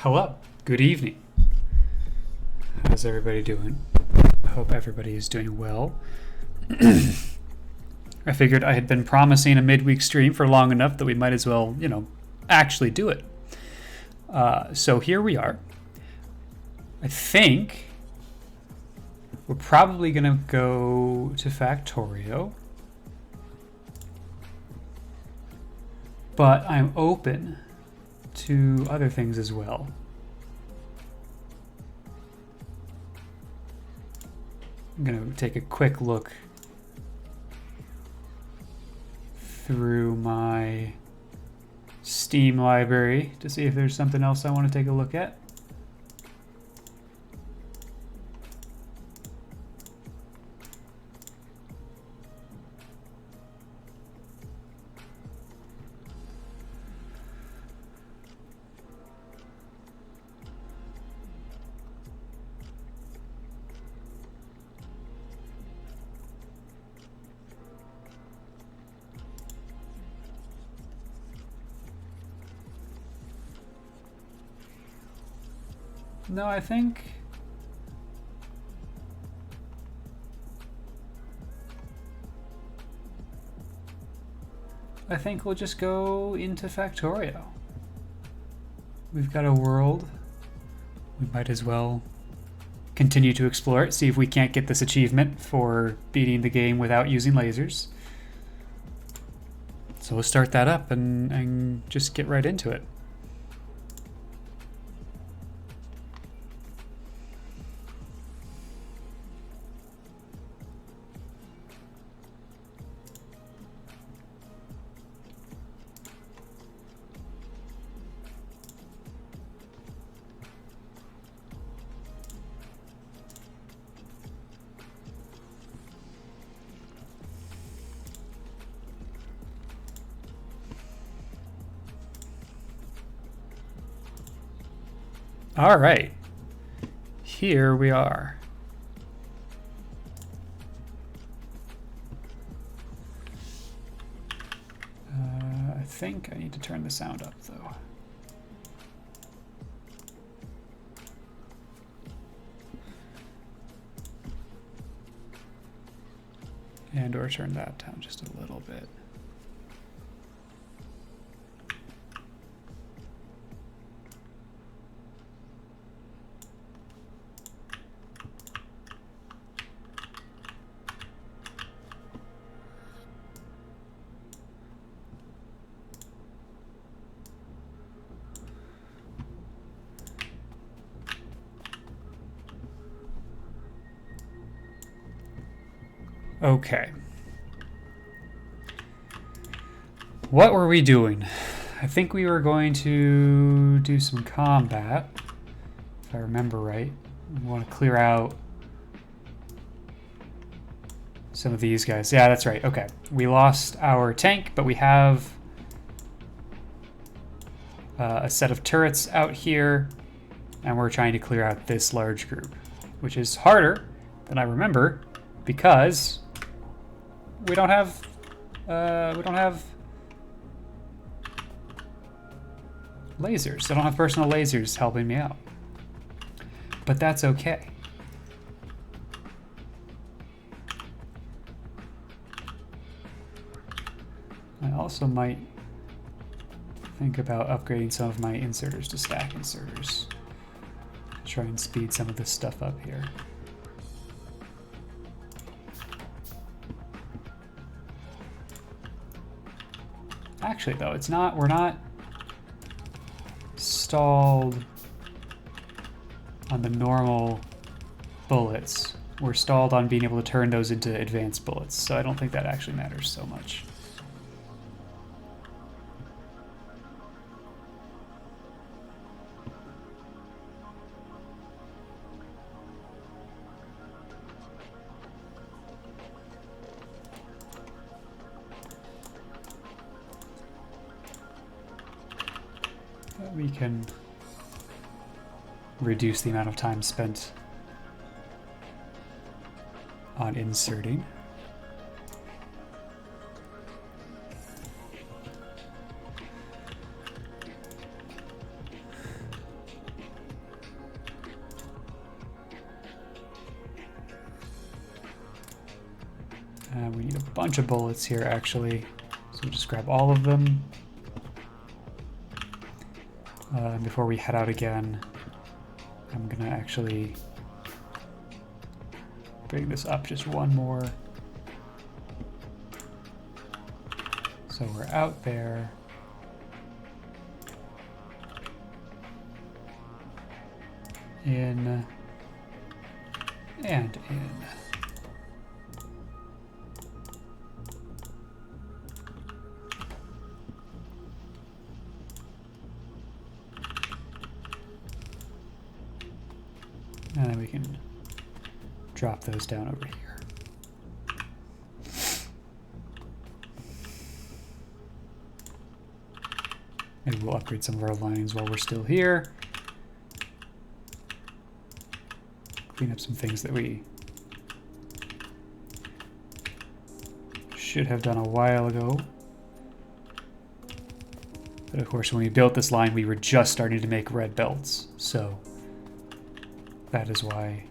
Hello, good evening. How's everybody doing? I hope everybody is doing well. I figured I had been promising a midweek stream for long enough that we might as well, actually do it. So here we are. I think we're probably going to go to Factorio. But I'm open to other things as well. I'm going to take a quick look through my Steam library to see if there's something else I want to take a look at. No, I think we'll just go into Factorio. We've got a world. We might as well continue to explore it, see if we can't get this achievement for beating the game without using lasers. So we'll start that up and just get right into it. All right, here we are. I think I need to turn the sound up though. And or turn that down just a little bit. Okay. What were we doing? I think we were going to do some combat, if I remember right. We want to clear out some of these guys. Yeah, that's right. Okay. We lost our tank, but we have a set of turrets out here, and we're trying to clear out this large group, which is harder than I remember because we don't have lasers. I don't have personal lasers helping me out. But that's okay. I also might think about upgrading some of my inserters to stack inserters. Try and speed some of this stuff up here. Actually, though, we're not stalled on the normal bullets. We're stalled on being able to turn those into advanced bullets, so I don't think that actually matters so much. We can reduce the amount of time spent on inserting. We need a bunch of bullets here, actually. So we'll just grab all of them. And before we head out again, I'm gonna actually bring this up just one more. So we're out there. In and in. And then we can drop those down over here. Maybe we'll upgrade some of our lines while we're still here. Clean up some things that we should have done a while ago. But of course, when we built this line, we were just starting to make red belts. So that is why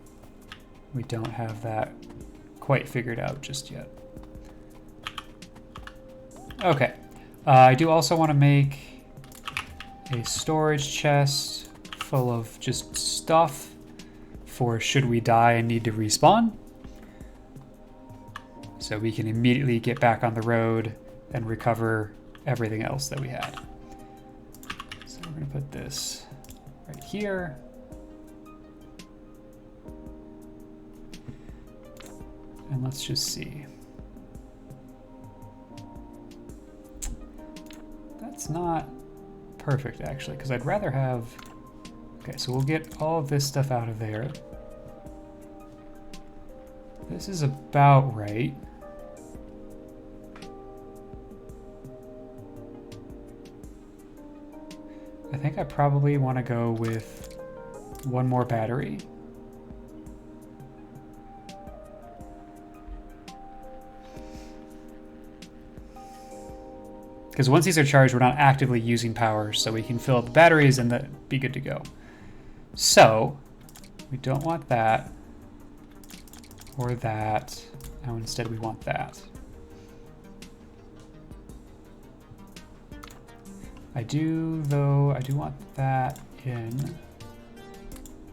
we don't have that quite figured out just yet. Okay. I do also want to make a storage chest full of just stuff for should we die and need to respawn. So we can immediately get back on the road and recover everything else that we had. So we're going to put this right here. And let's just see. That's not perfect, actually, because I'd rather have... Okay, so we'll get all of this stuff out of there. This is about right. I think I probably want to go with one more battery. Because once these are charged, we're not actively using power, so we can fill up the batteries and be good to go. So, we don't want that, or that. Now instead we want that. I do want that in,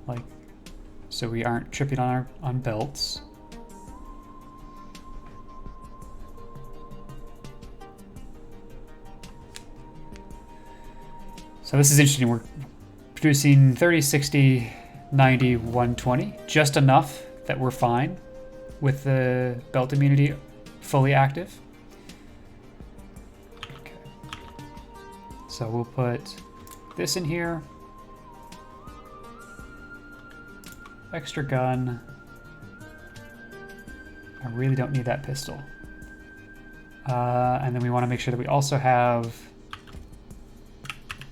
like, so we aren't tripping on belts. So this is interesting. We're producing 30, 60, 90, 120. Just enough that we're fine with the belt immunity fully active. Okay. So we'll put this in here. Extra gun. I really don't need that pistol. And then we want to make sure that we also have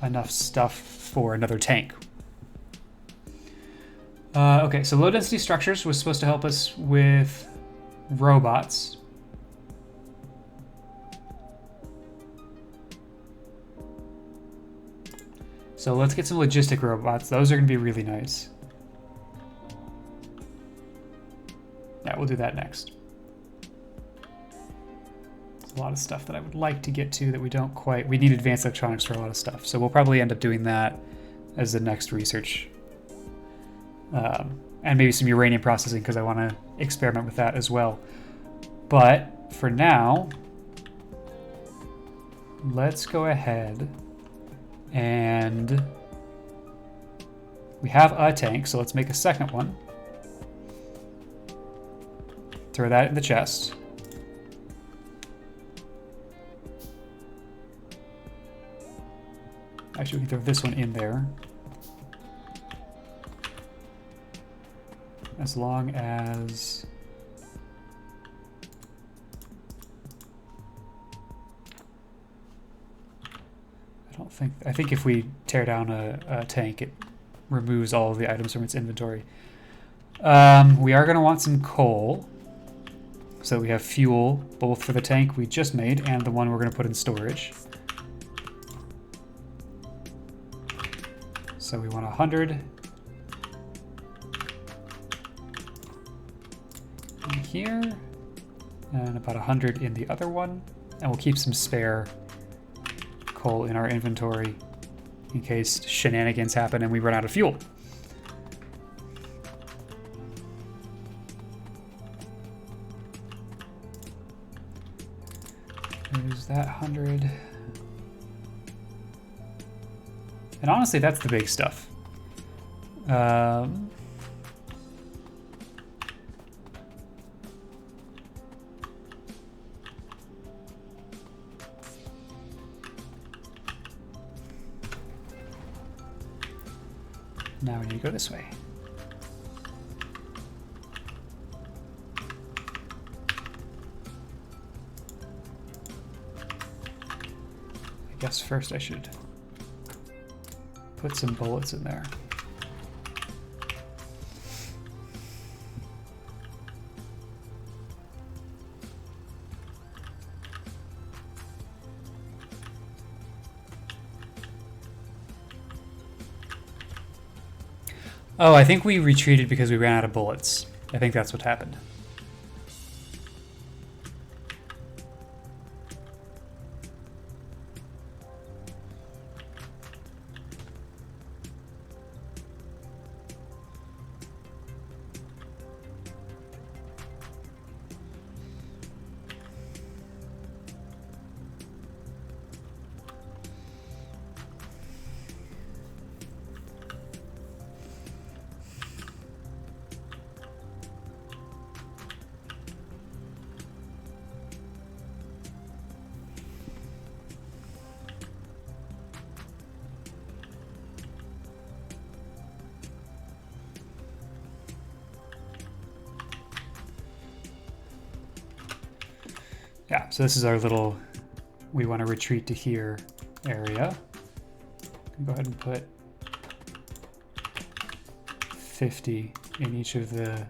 enough stuff for another tank. Okay, so low density structures was supposed to help us with robots. So let's get some logistic robots. Those are going to be really nice. Yeah, we'll do that next. A lot of stuff that I would like to get to that we don't quite... We need advanced electronics for a lot of stuff, so we'll probably end up doing that as the next research. And maybe some uranium processing, because I want to experiment with that as well. But for now, let's go ahead and... We have a tank, so let's make a second one. Throw that in the chest. Actually, we can throw this one in there. As long as... I think if we tear down a tank, it removes all of the items from its inventory. We are going to want some coal. So we have fuel, both for the tank we just made and the one we're going to put in storage. So we want 100. In here. and about 100 in the other one. And we'll keep some spare coal in our inventory in case shenanigans happen and we run out of fuel. There's that 100. And honestly, that's the big stuff. Now we need to go this way. I guess first I should put some bullets in there. Oh, I think we retreated because we ran out of bullets. I think that's what happened. Yeah, so this is our little, we want to retreat to here area. Go ahead and put 50 in each of the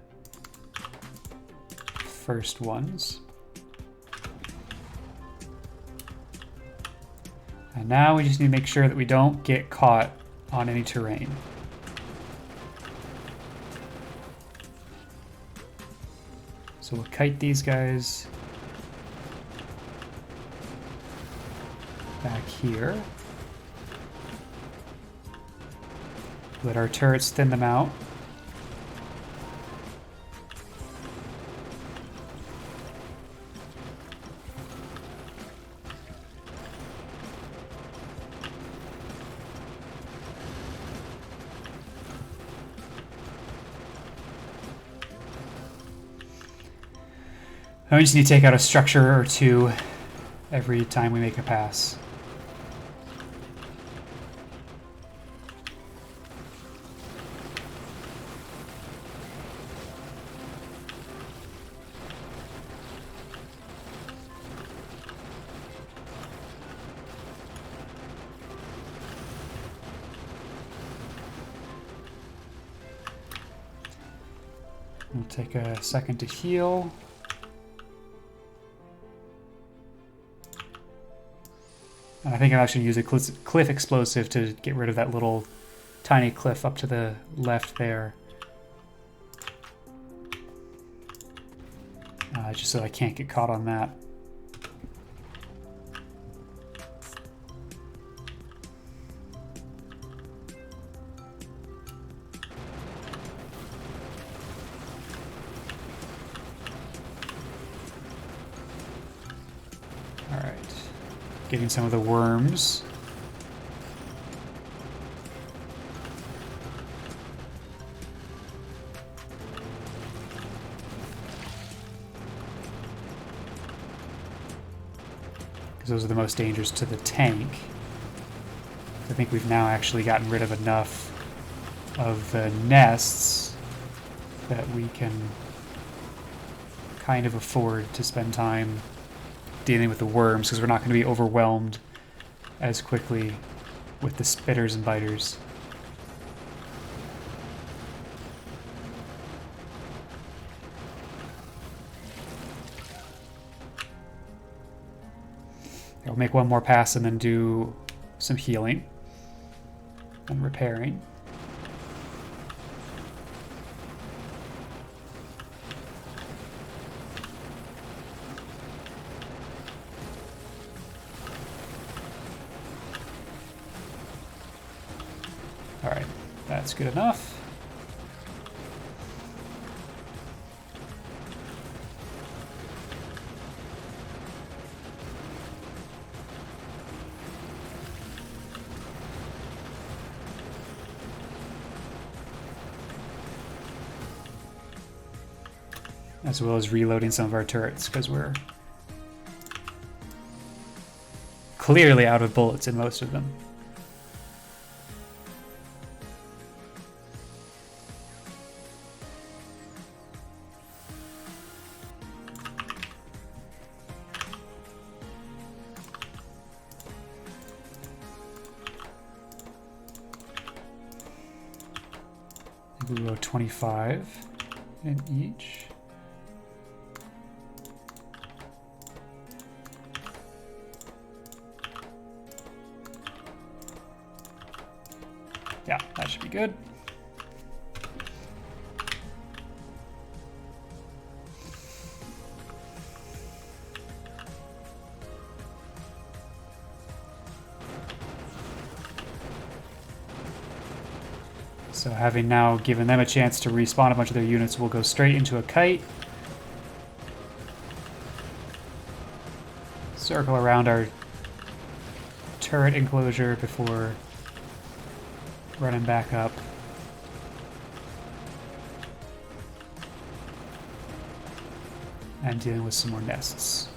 first ones. And now we just need to make sure that we don't get caught on any terrain. So we'll kite these guys back here. Let our turrets thin them out. And we just need to take out a structure or two every time we make a pass. We'll take a second to heal. And I think I'm actually going to use a cliff explosive to get rid of that little tiny cliff up to the left there. Just so I can't get caught on that. Getting some of the worms. Because those are the most dangerous to the tank. I think we've now actually gotten rid of enough of the nests that we can kind of afford to spend time dealing with the worms, because we're not going to be overwhelmed as quickly with the spitters and biters. I'll make one more pass and then do some healing and repairing. That's good enough. As well as reloading some of our turrets, because we're clearly out of bullets in most of them. I think we go 25 in each. Yeah, that should be good. So having now given them a chance to respawn a bunch of their units, we'll go straight into a kite. Circle around our turret enclosure before running back up. And dealing with some more nests.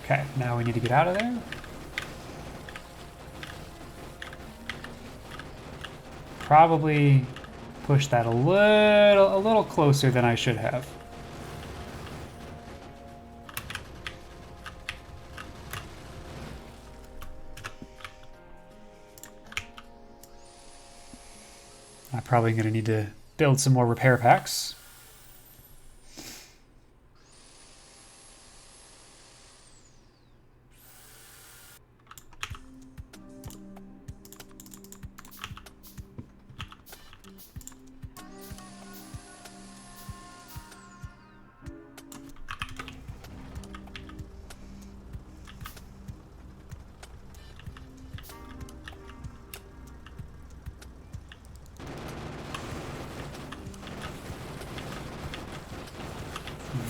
Okay, now we need to get out of there. Probably push that a little closer than I should have. I'm probably going to need to build some more repair packs.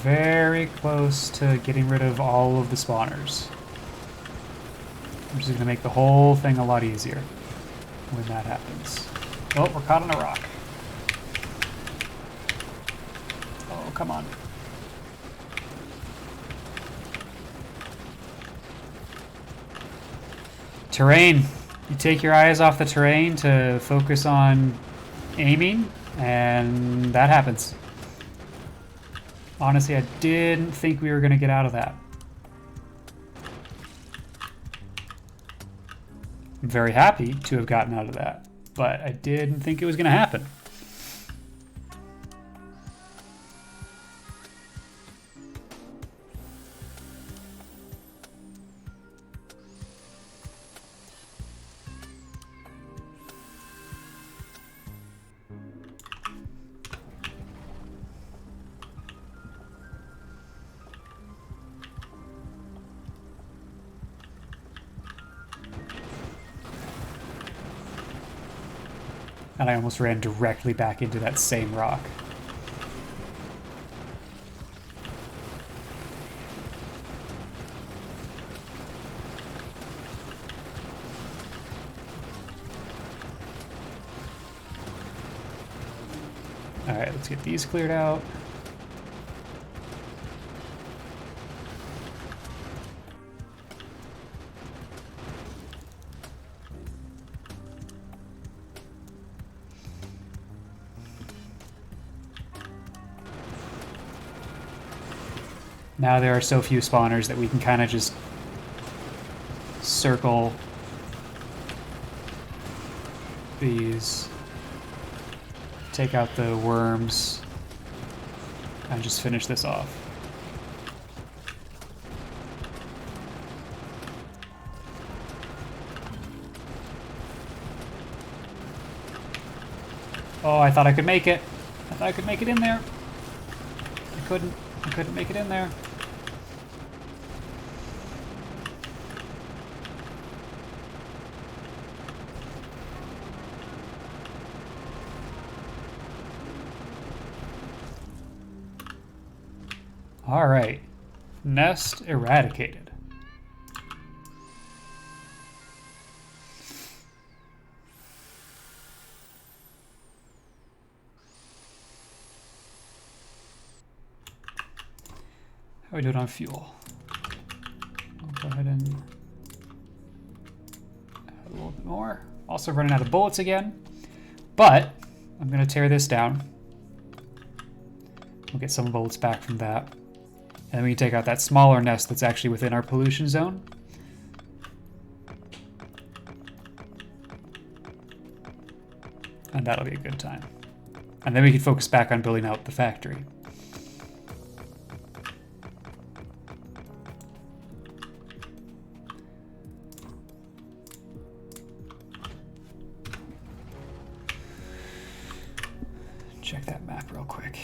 Very close to getting rid of all of the spawners, which is going to make the whole thing a lot easier when that happens. Oh, we're caught on a rock. Oh, come on. Terrain. You take your eyes off the terrain to focus on aiming, and that happens. Honestly, I didn't think we were going to get out of that. I'm very happy to have gotten out of that, but I didn't think it was going to happen. And I almost ran directly back into that same rock. All right, let's get these cleared out. Now there are so few spawners that we can kind of just circle these, take out the worms, and just finish this off. Oh, I thought I could make it. I thought I could make it in there. I couldn't. I couldn't make it in there. All right. Nest eradicated. How are we doing on fuel? I'll go ahead and add a little bit more. Also running out of bullets again, but I'm gonna tear this down. We'll get some bullets back from that. And we can take out that smaller nest that's actually within our pollution zone. And that'll be a good time. And then we can focus back on building out the factory. Check that map real quick.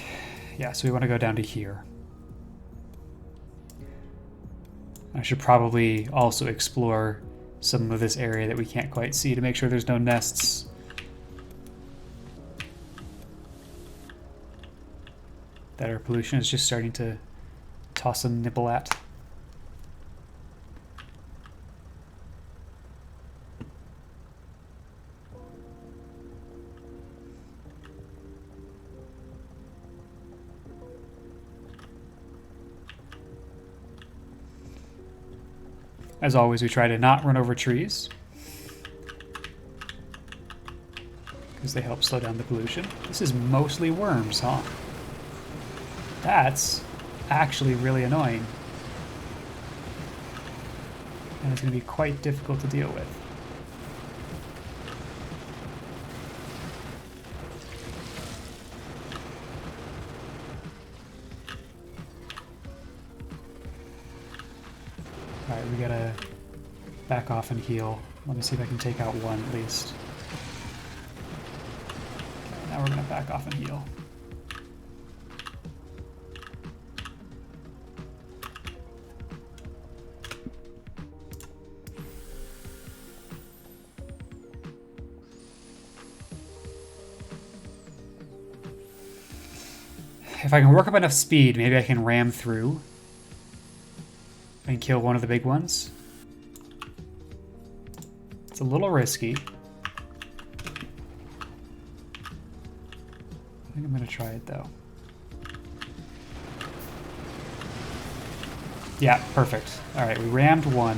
Yeah, so we want to go down to here. I should probably also explore some of this area that we can't quite see to make sure there's no nests. That our pollution is just starting to toss a nibble at. As always, we try to not run over trees because they help slow down the pollution. This is mostly worms, huh? That's actually really annoying. And it's going to be quite difficult to deal with. Alright, we gotta back off and heal. Let me see if I can take out one at least. Okay, now we're gonna back off and heal. If I can work up enough speed, maybe I can ram through and kill one of the big ones. It's a little risky. I think I'm gonna try it though. Yeah, perfect. All right, we rammed one.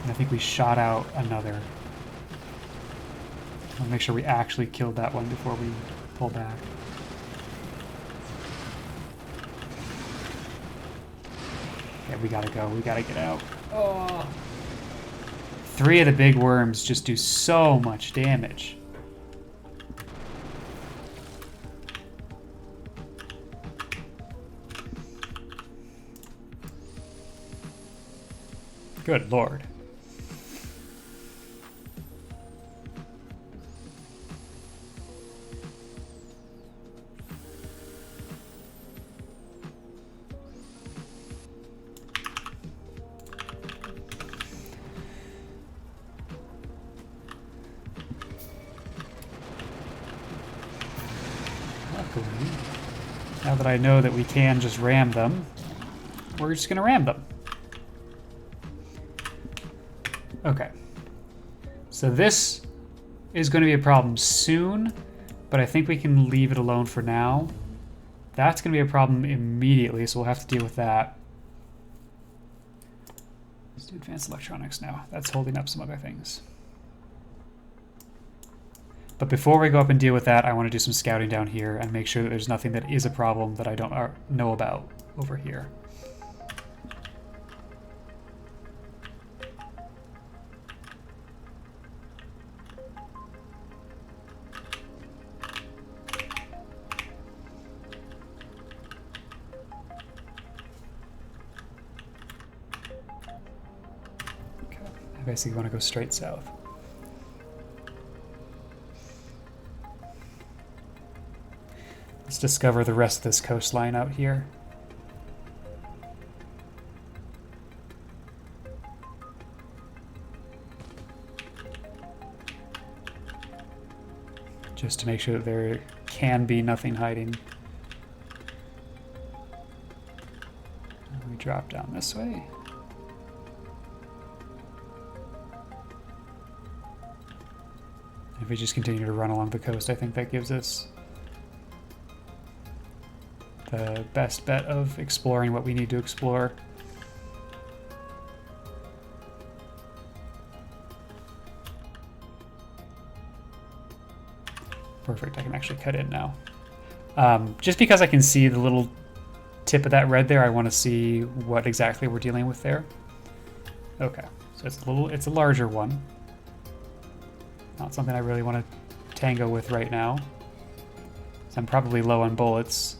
And I think we shot out another. I'll make sure we actually killed that one before we pull back. Yeah, we gotta go. We gotta get out. Oh. 3 of the big worms just do so much damage. Good Lord. Luckily, now that I know that we can just ram them, we're just gonna ram them. Okay. So this is going to be a problem soon, but I think we can leave it alone for now. That's going to be a problem immediately, so we'll have to deal with that. Let's do advanced electronics now. That's holding up some other things. But before we go up and deal with that, I want to do some scouting down here and make sure that there's nothing that is a problem that I don't know about over here. I basically want to go straight south. Let's discover the rest of this coastline out here. Just to make sure that there can be nothing hiding. We drop down this way. If we just continue to run along the coast, I think that gives us the best bet of exploring what we need to explore. Perfect, I can actually cut in now. Just because I can see the little tip of that red there, I want to see what exactly we're dealing with there. Okay, so it's a larger one. Not something I really want to tango with right now. So I'm probably low on bullets.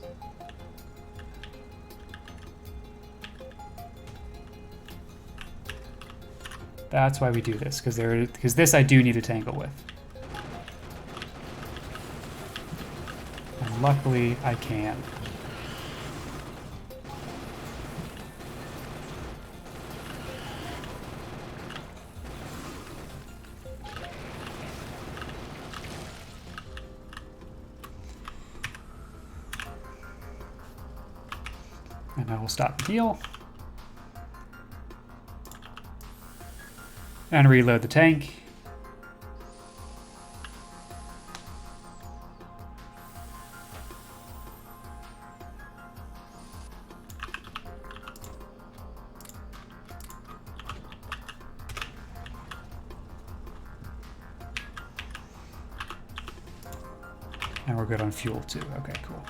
That's why we do this, because this I do need to tangle with. And luckily I can. And I will stop and heal. And reload the tank. And we're good on fuel too. Okay, cool.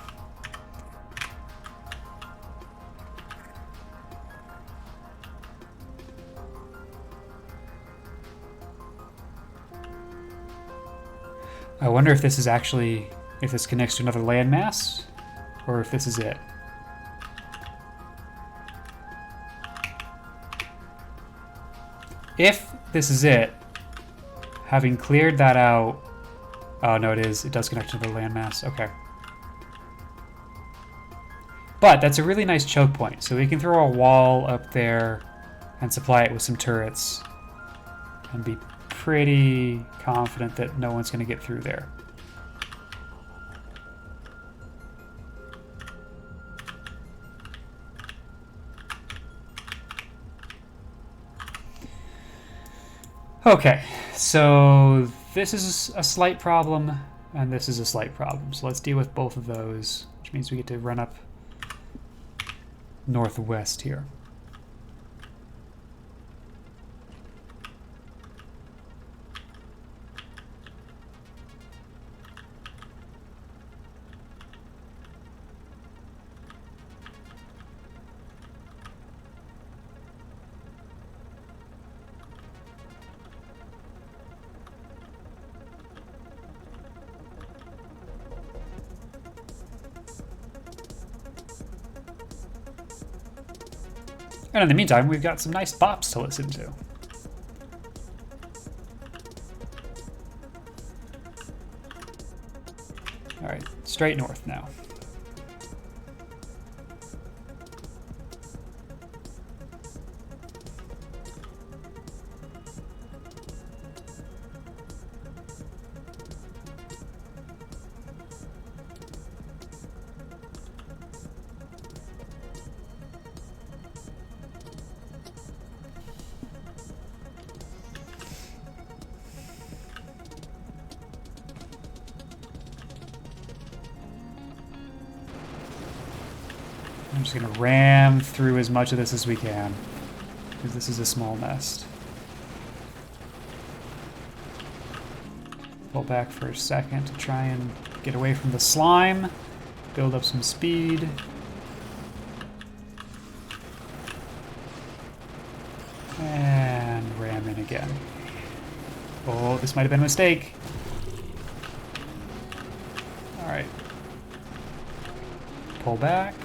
I wonder if this is actually, if this connects to another landmass, or if this is it. If this is it, having cleared that out, oh no, it is. It does connect to the landmass. Okay. But that's a really nice choke point, so we can throw a wall up there and supply it with some turrets and be pretty confident that no one's going to get through there. Okay, so this is a slight problem, and this is a slight problem. So let's deal with both of those, which means we get to run up northwest here. And in the meantime, we've got some nice bops to listen to. All right, straight north now. I'm just going to ram through as much of this as we can, because this is a small nest. Pull back for a second to try and get away from the slime, build up some speed. And ram in again. Oh, this might have been a mistake. All right. Pull back.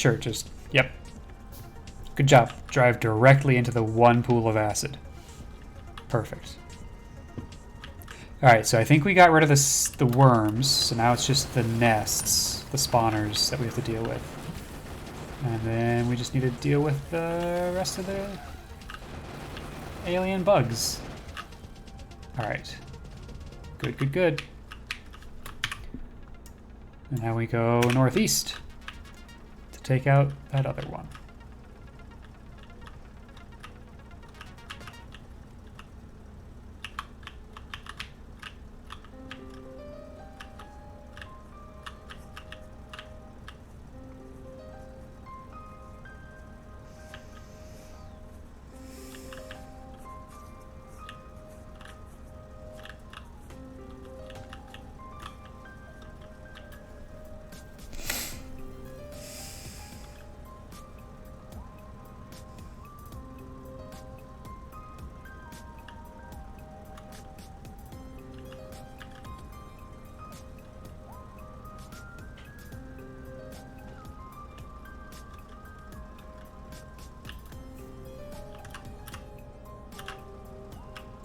Sure, just, yep. Good job. Drive directly into the one pool of acid. Perfect. Alright, so I think we got rid of the worms, so now it's just the nests, the spawners that we have to deal with. And then we just need to deal with the rest of the alien bugs. Alright. Good, good, good. And now we go northeast to take out that other one.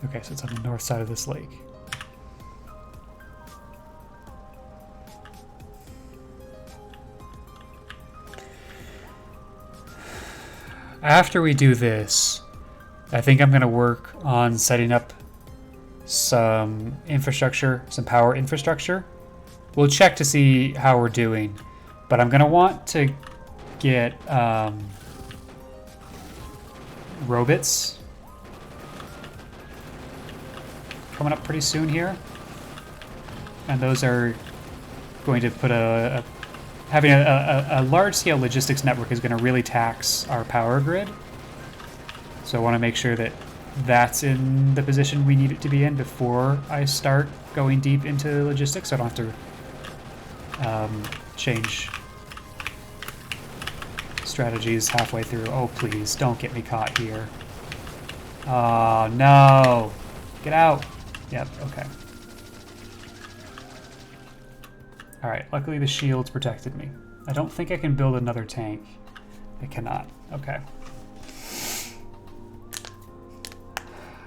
Okay, so it's on the north side of this lake. After we do this, I think I'm going to work on setting up some infrastructure, some power infrastructure. We'll check to see how we're doing, but I'm going to want to get robots coming up pretty soon here, and those are going to put having a large-scale logistics network is going to really tax our power grid. So I want to make sure that that's in the position we need it to be in before I start going deep into logistics, so I don't have to change strategies halfway through. Oh, please, don't get me caught here. Oh, no. Get out. Yep, okay. Alright, luckily the shields protected me. I don't think I can build another tank. I cannot. Okay.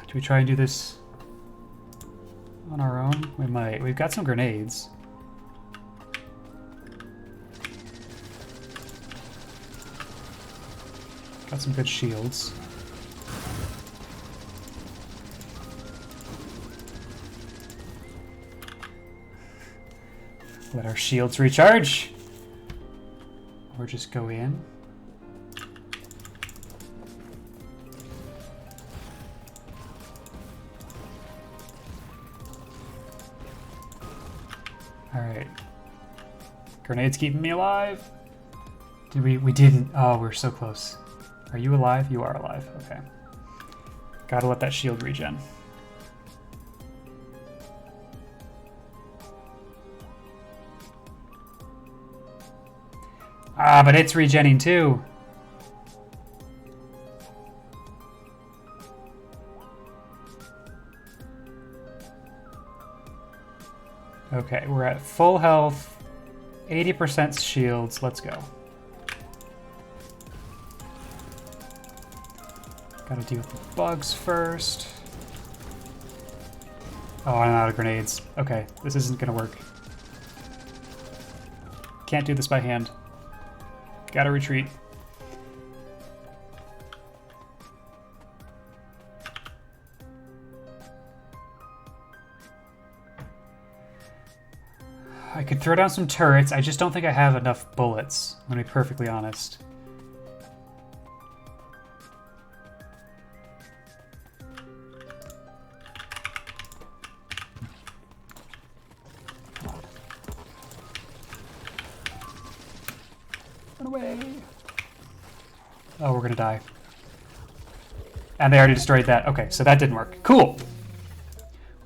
Do we try and do this on our own? We might. We've got some grenades. Got some good shields. Let our shields recharge. Or just go in. Alright. Grenades keeping me alive. Did we didn't. Oh, we're so close. Are you alive? You are alive. Okay. Gotta let that shield regen. Ah, but it's regenning too. Okay, we're at full health, 80% shields. Let's go. Gotta deal with the bugs first. Oh, I'm out of grenades. Okay, this isn't gonna work. Can't do this by hand. Gotta retreat. I could throw down some turrets. I just don't think I have enough bullets. I'm gonna be perfectly honest. Run away. Oh, we're gonna die. And they already destroyed that. Okay, so that didn't work. Cool.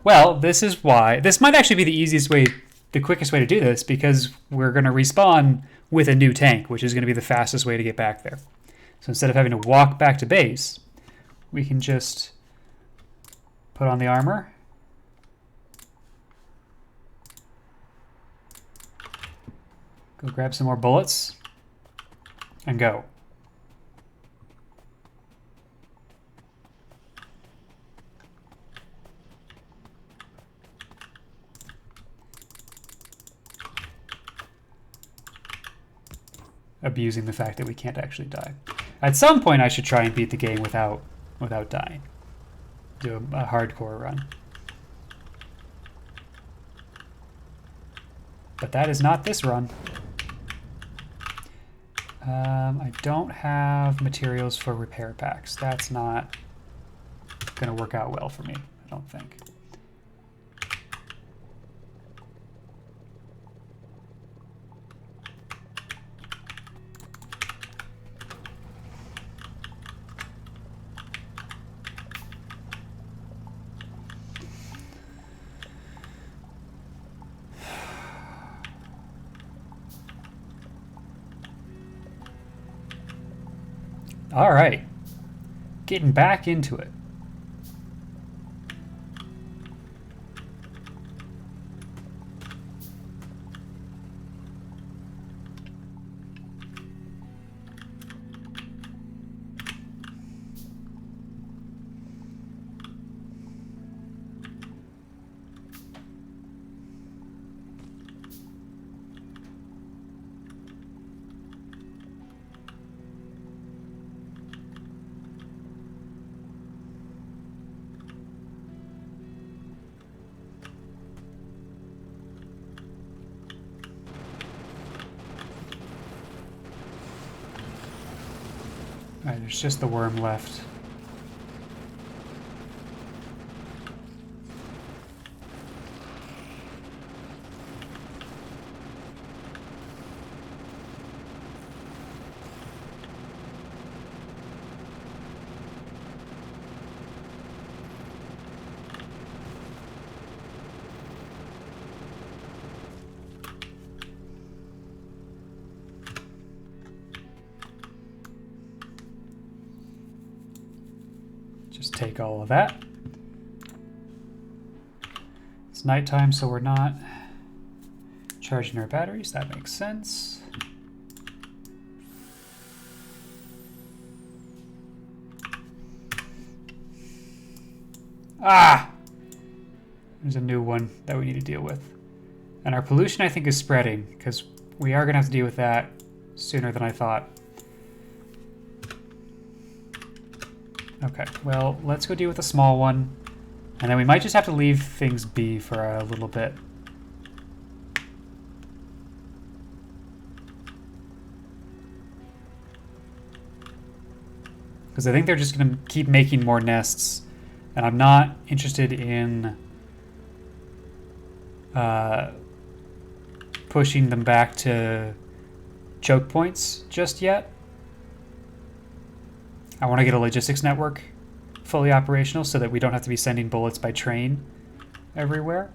Well, this is why. This might actually be the easiest way, the quickest way to do this, because we're gonna respawn with a new tank, which is gonna be the fastest way to get back there. So instead of having to walk back to base, we can just put on the armor. Go grab some more bullets. And go. Abusing the fact that we can't actually die. At some point, I should try and beat the game without dying. Do a hardcore run. But that is not this run. I don't have materials for repair packs. That's not going to work out well for me, I don't think. All right, getting back into it. All right, there's just the worm left. Just take all of that. It's nighttime, so we're not charging our batteries. That makes sense. Ah! There's a new one that we need to deal with. And our pollution, I think, is spreading, because we are going to have to deal with that sooner than I thought. Okay, well, let's go deal with the small one. And then we might just have to leave things be for a little bit. Because I think they're just going to keep making more nests. And I'm not interested in pushing them back to choke points just yet. I want to get a logistics network fully operational so that we don't have to be sending bullets by train everywhere.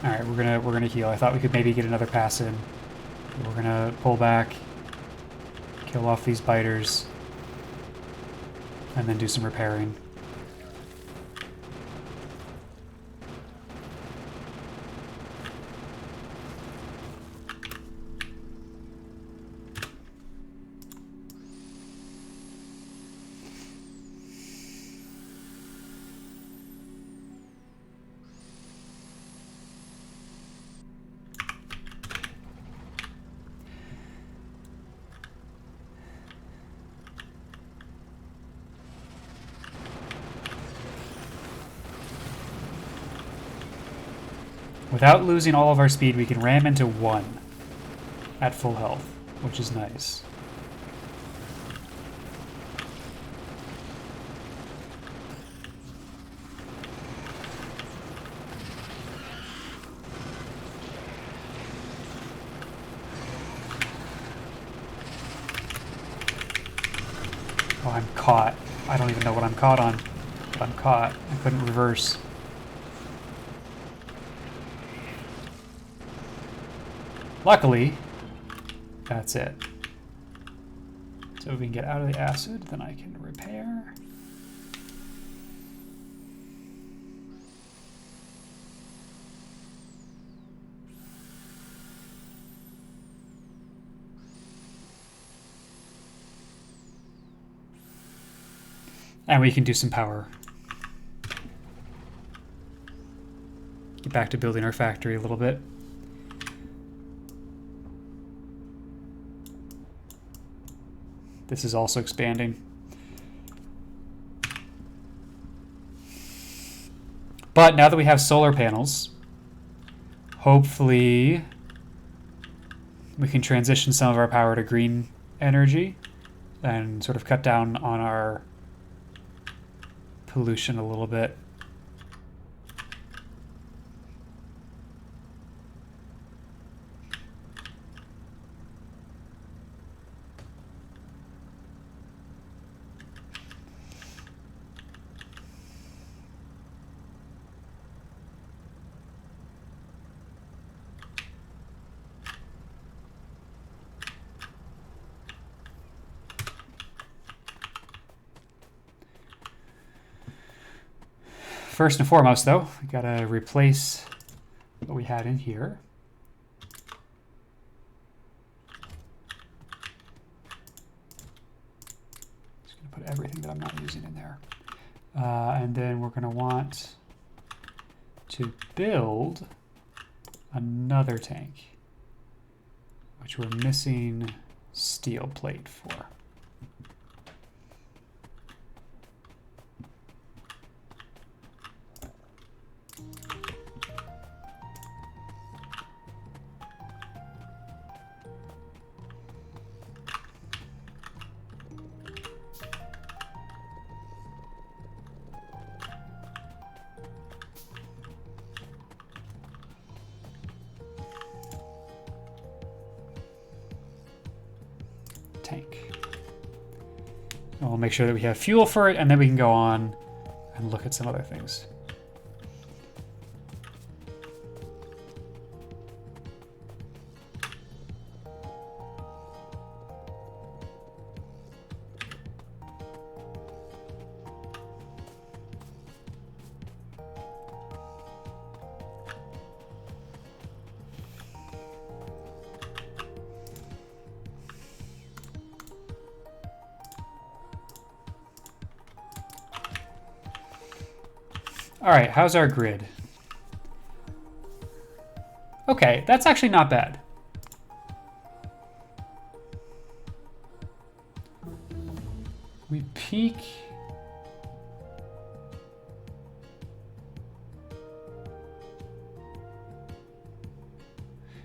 All right, we're gonna heal. I thought we could maybe get another pass in. We're gonna pull back, kill off these biters, and then do some repairing. Without losing all of our speed, we can ram into one at full health, which is nice. caught. I don't even know what I'm caught on. But I'm caught. I couldn't reverse. Luckily, that's it. So if we can get out of the acid, then I can repair. And we can do some power. Get back to building our factory a little bit. This is also expanding. But now that we have solar panels, hopefully we can transition some of our power to green energy and sort of cut down on our pollution a little bit. First and foremost, though, we gotta replace what we had in here. Just gonna put everything that I'm not using in there. And then we're gonna want to build another tank, which we're missing steel plate for. Tank. And we'll make sure that we have fuel for it, and then we can go on and look at some other things. All right, how's our grid? Okay, that's actually not bad. We peak.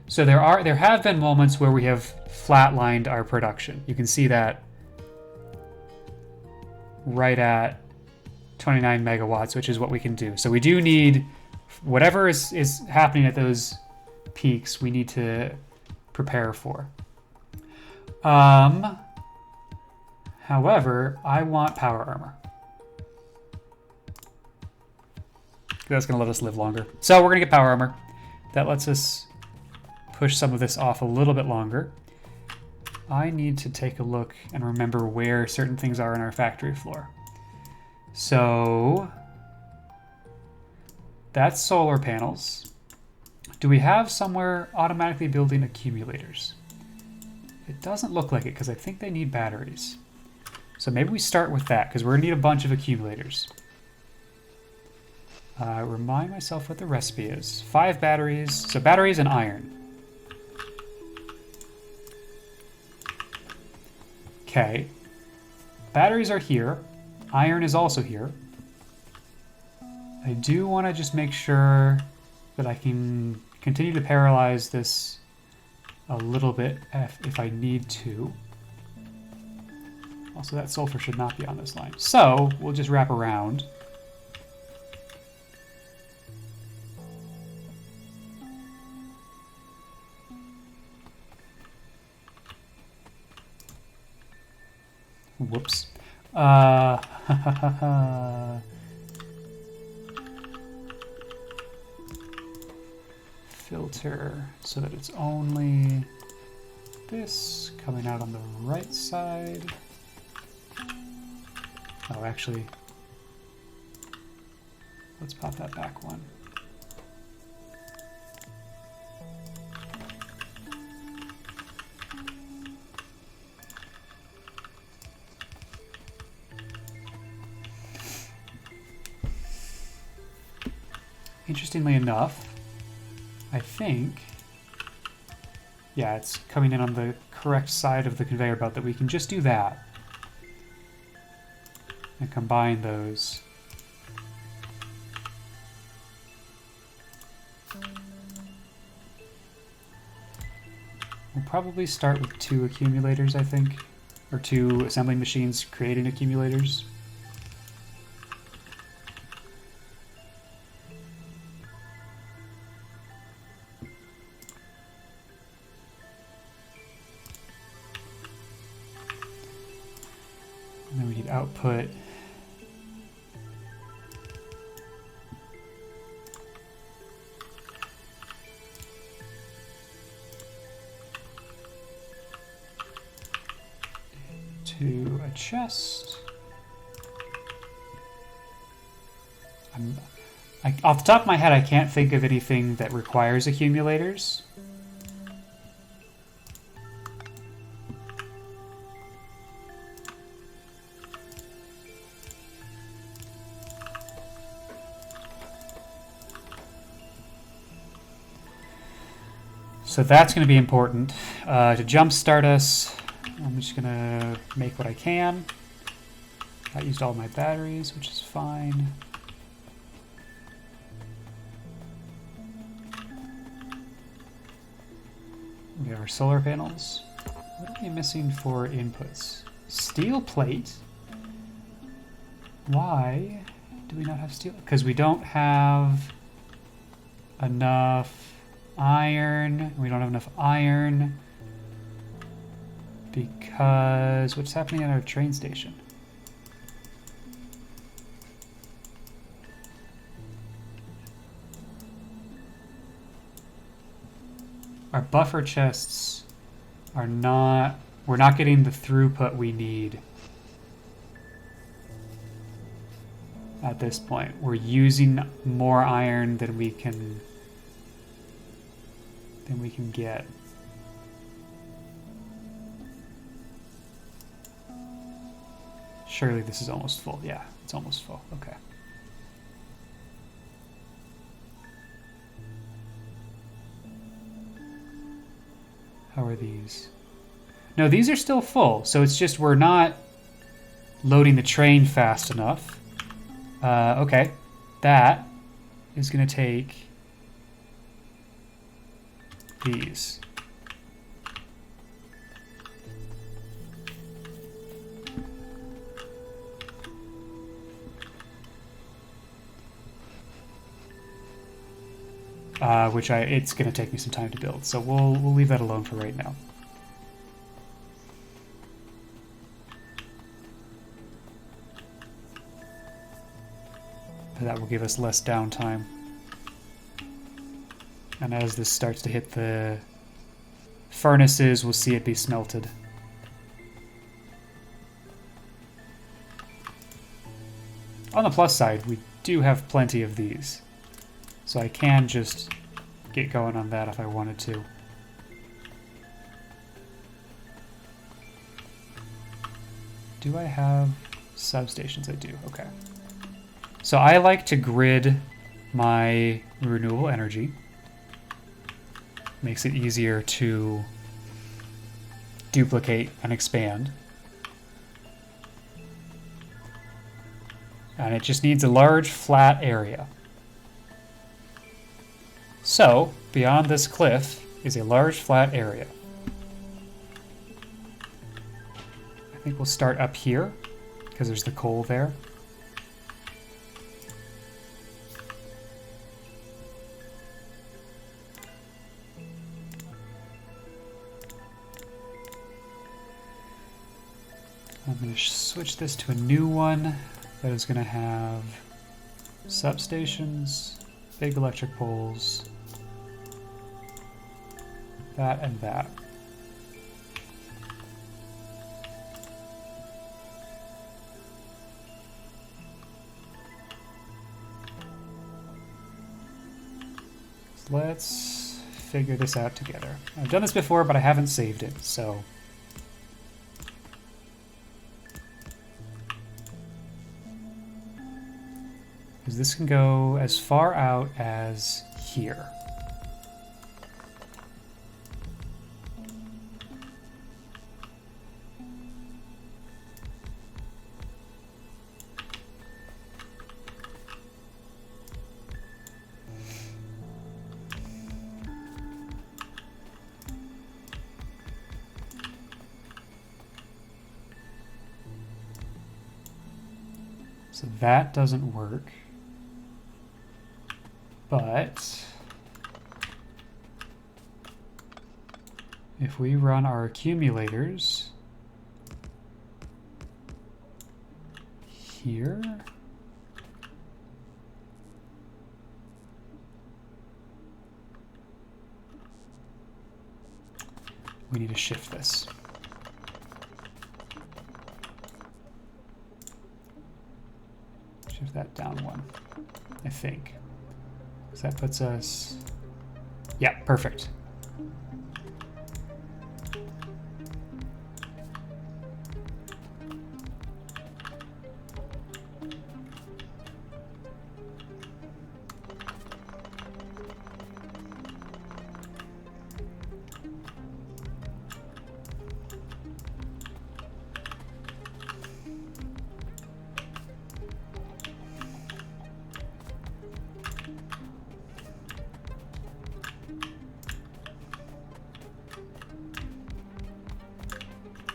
So there have been moments where we have flatlined our production. You can see that right at 29 megawatts, which is what we can do. So we do need, whatever is happening at those peaks, we need to prepare for. However, I want power armor. That's going to let us live longer. So we're going to get power armor. That lets us push some of this off a little bit longer. I need to take a look and remember where certain things are in our factory floor. So that's solar panels. Do we have somewhere automatically building accumulators? It doesn't look like it because I think they need batteries. So maybe we start with that because we're going to need a bunch of accumulators. Remind myself what the recipe is. 5 batteries. So batteries and iron. Okay. Batteries are here. Iron is also here. I do want to just make sure that I can continue to paralyze this a little bit if I need to. Also, that sulfur should not be on this line. So we'll just wrap around. Whoops. Filter so that it's only this coming out on the right side. Oh, actually, let's pop that back one. Interestingly enough, I think, yeah, it's coming in on the correct side of the conveyor belt, that we can just do that and combine those. We'll probably start with 2 accumulators, I think, or 2 assembly machines creating accumulators. And then we need output. To a chest. Off the top of my head, I can't think of anything that requires accumulators. So that's going to be important. To jumpstart us, I'm just going to make what I can. I used all my batteries, which is fine. We have our solar panels. What are we missing for inputs? Steel plate? Why do we not have steel? Because we don't have enough iron. We don't have enough iron because what's happening at our train station? Our buffer chests are not, we're not getting the throughput we need at this point. We're using more iron than we can get. Surely this is almost full. Yeah, it's almost full. Okay. How are these? No, these are still full. So it's just we're not loading the train fast enough. Okay. That is going to take these. Which it's going to take me some time to build, so we'll leave that alone for right now. But that will give us less downtime. And as this starts to hit the furnaces, we'll see it be smelted. On the plus side, we do have plenty of these. So I can just get going on that if I wanted to. Do I have substations? I do, okay. So I like to grid my renewable energy. Makes it easier to duplicate and expand. And it just needs a large flat area. So, beyond this cliff is a large flat area. I think we'll start up here, because there's the coal there. I'm going to switch this to a new one that is going to have substations, big electric poles, that and that. So let's figure this out together. I've done this before, but I haven't saved it, so... because this can go as far out as here. So that doesn't work. But if we run our accumulators here, we need to shift this. Shift that down one, I think. So that puts us, yeah, perfect.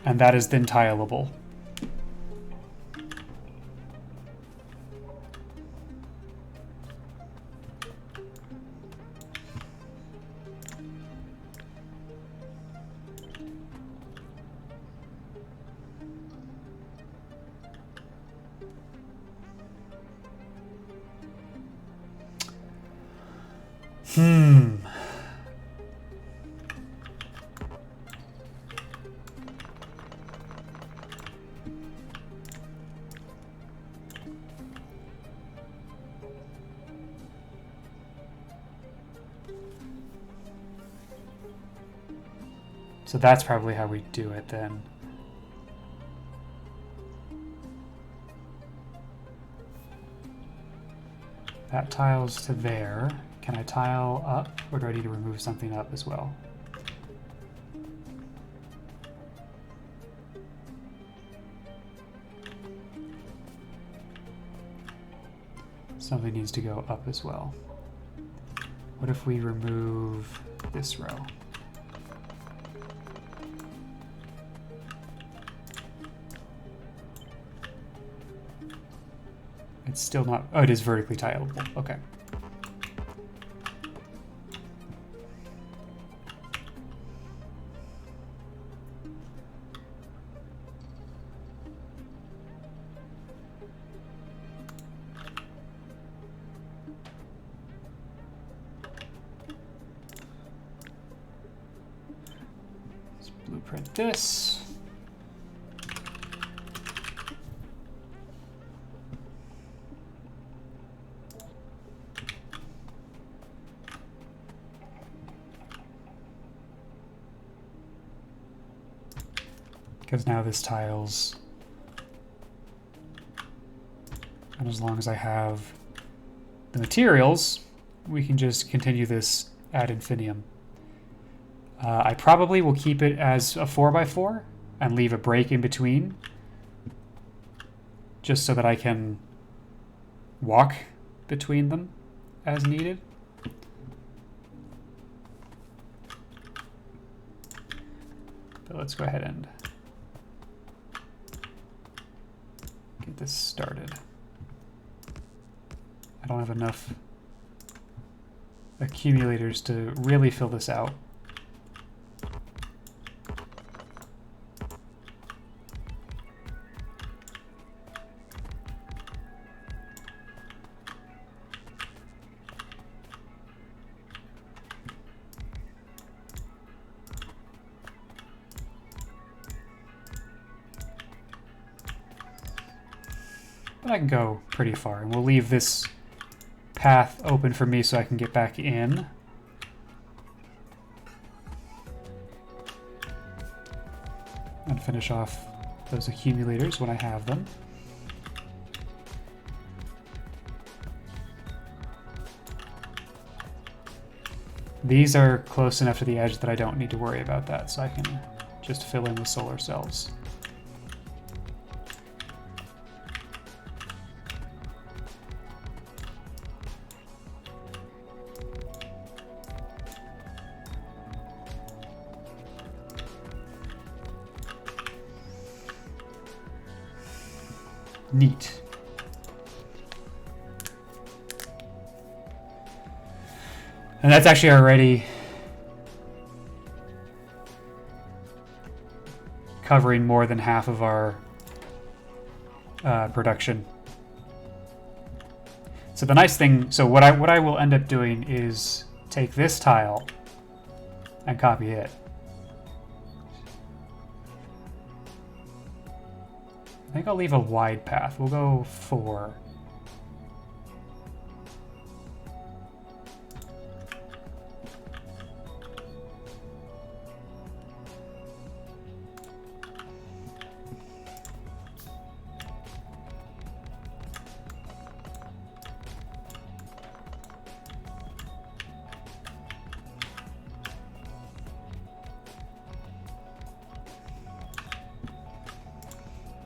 And that is then tileable. So that's probably how we do it then. That tiles to there. Can I tile up, or do I need to remove something up as well? Something needs to go up as well. What if we remove this row? It's still not, oh, it is vertically tileable, okay. Let's blueprint this. Because now this tiles, and as long as I have the materials, we can just continue this ad infinitum. I probably will keep it as a 4x4 and leave a break in between, just so that I can walk between them as needed. But let's go ahead and get this started. I don't have enough accumulators to really fill this out. but I can go pretty far. And we'll leave this path open for me so I can get back in. And finish off those accumulators when I have them. These are close enough to the edge that I don't need to worry about that, so I can just fill in with solar cells. Neat. And that's actually already covering more than half of our production. So the nice thing, so what I will end up doing is take this tile and copy it. I think I'll leave a wide path. We'll go 4.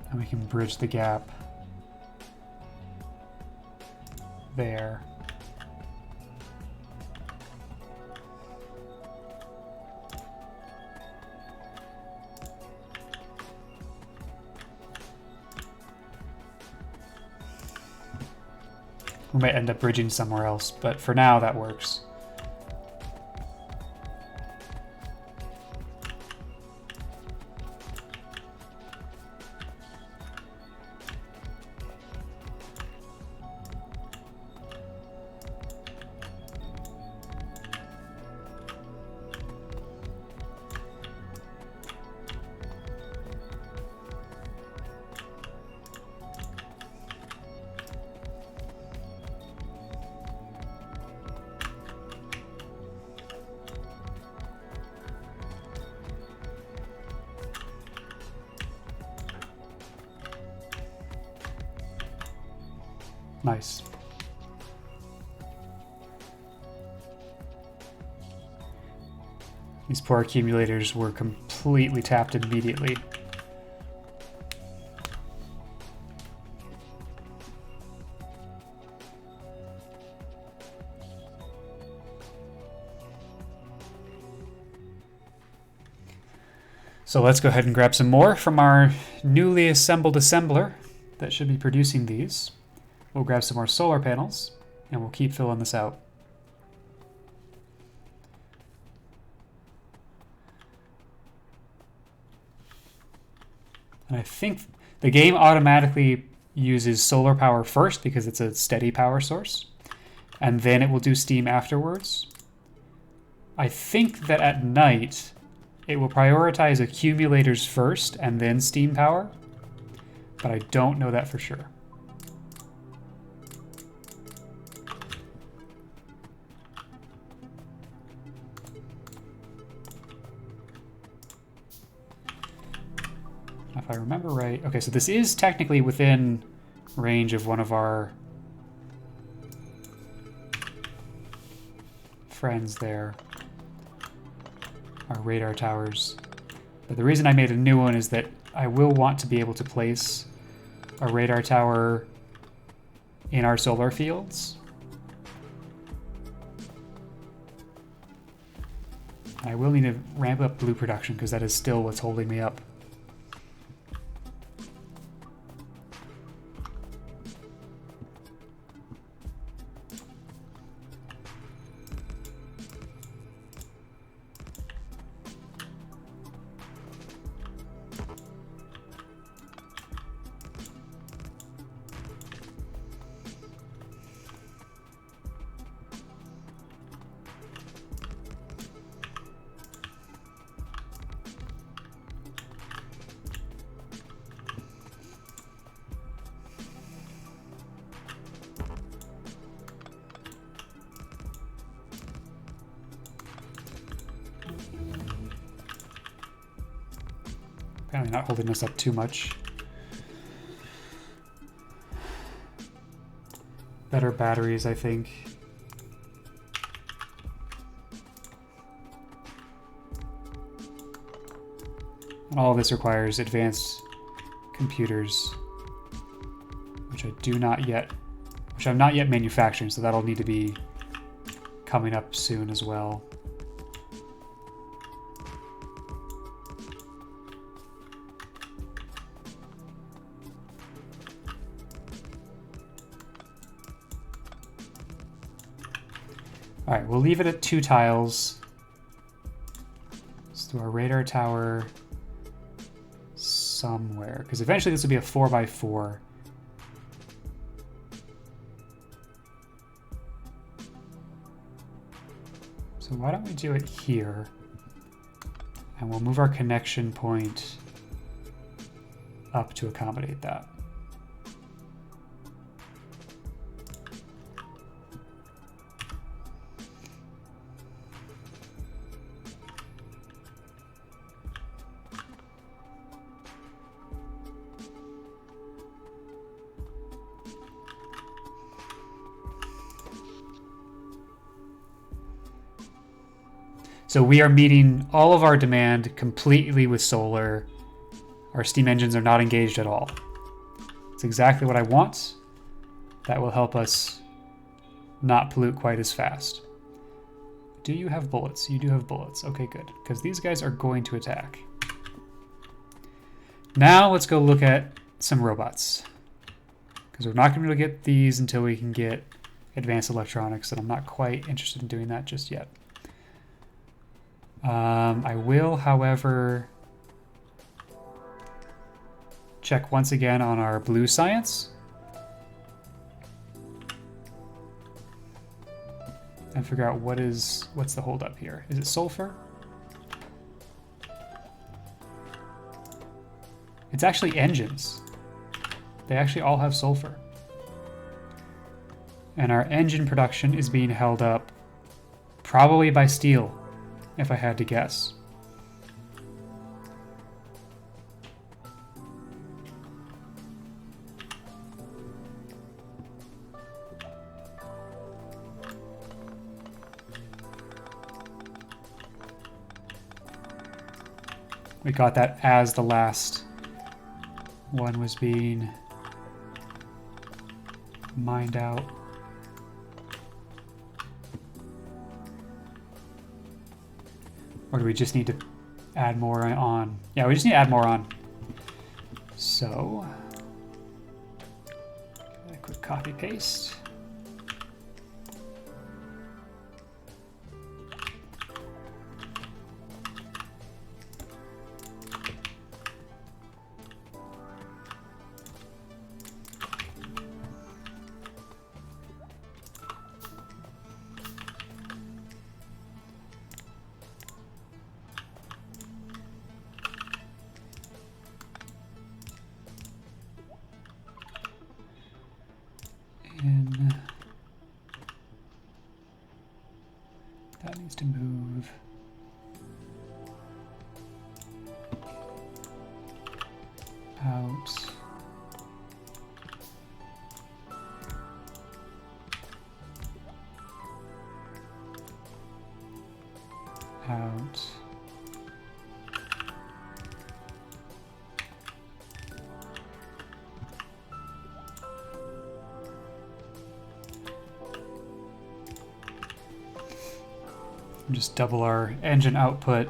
And we can bridge the gap there. We might end up bridging somewhere else, but for now that works. Nice. These poor accumulators were completely tapped immediately. So let's go ahead and grab some more from our newly assembled assembler that should be producing these. We'll grab some more solar panels, and we'll keep filling this out. And I think the game automatically uses solar power first because it's a steady power source, and then it will do steam afterwards. I think that at night, it will prioritize accumulators first and then steam power, but I don't know that for sure. If I remember right. Okay, so this is technically within range of one of our friends there, our radar towers. But the reason I made a new one is that I will want to be able to place a radar tower in our solar fields. I will need to ramp up blue production because that is still what's holding me up. Apparently not holding us up too much. Better batteries, I think. And all of this requires advanced computers, which I'm not yet manufacturing, so that'll need to be coming up soon as well. All right, we'll leave it at 2 tiles. Let's do our radar tower somewhere, because eventually this will be a 4x4. So why don't we do it here? And we'll move our connection point up to accommodate that. So we are meeting all of our demand completely with solar. Our steam engines are not engaged at all. It's exactly what I want. That will help us not pollute quite as fast. Do you have bullets? You do have bullets. Okay, good. Because these guys are going to attack. Now let's go look at some robots. Because we're not going to be able to get these until we can get advanced electronics, and I'm not quite interested in doing that just yet. I will, however, check once again on our blue science and figure out what's the holdup here. Is it sulfur? It's actually engines. They actually all have sulfur. And our engine production is being held up probably by steel, if I had to guess. We got that as the last one was being mined out. Or do we just need to add more on? Yeah, we just need to add more on. So, a quick copy paste. And that needs to move. Out. Out. Just double our engine output.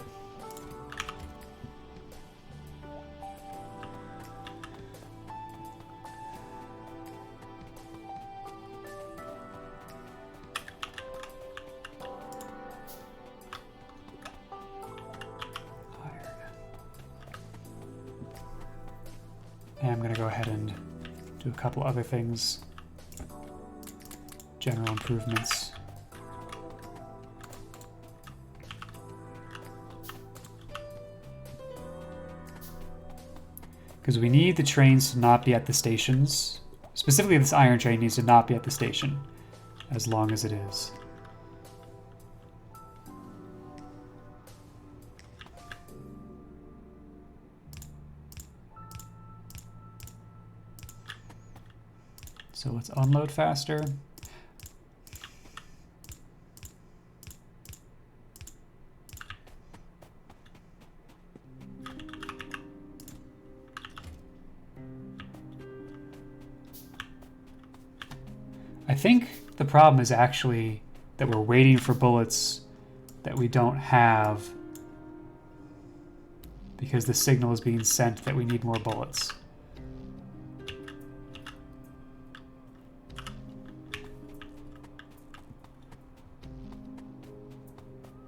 And I'm going to go ahead and do a couple other things. General improvements. Because we need the trains to not be at the stations. Specifically, this iron train needs to not be at the station as long as it is. So let's unload faster. I think the problem is actually that we're waiting for bullets that we don't have because the signal is being sent that we need more bullets.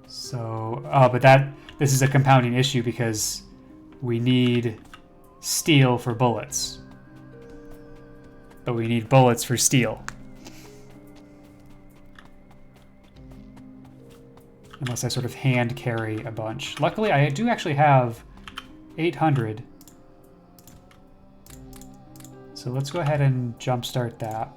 So, but this is a compounding issue because we need steel for bullets, but we need bullets for steel. Unless I sort of hand carry a bunch. Luckily, I do actually have 800. So let's go ahead and jumpstart that.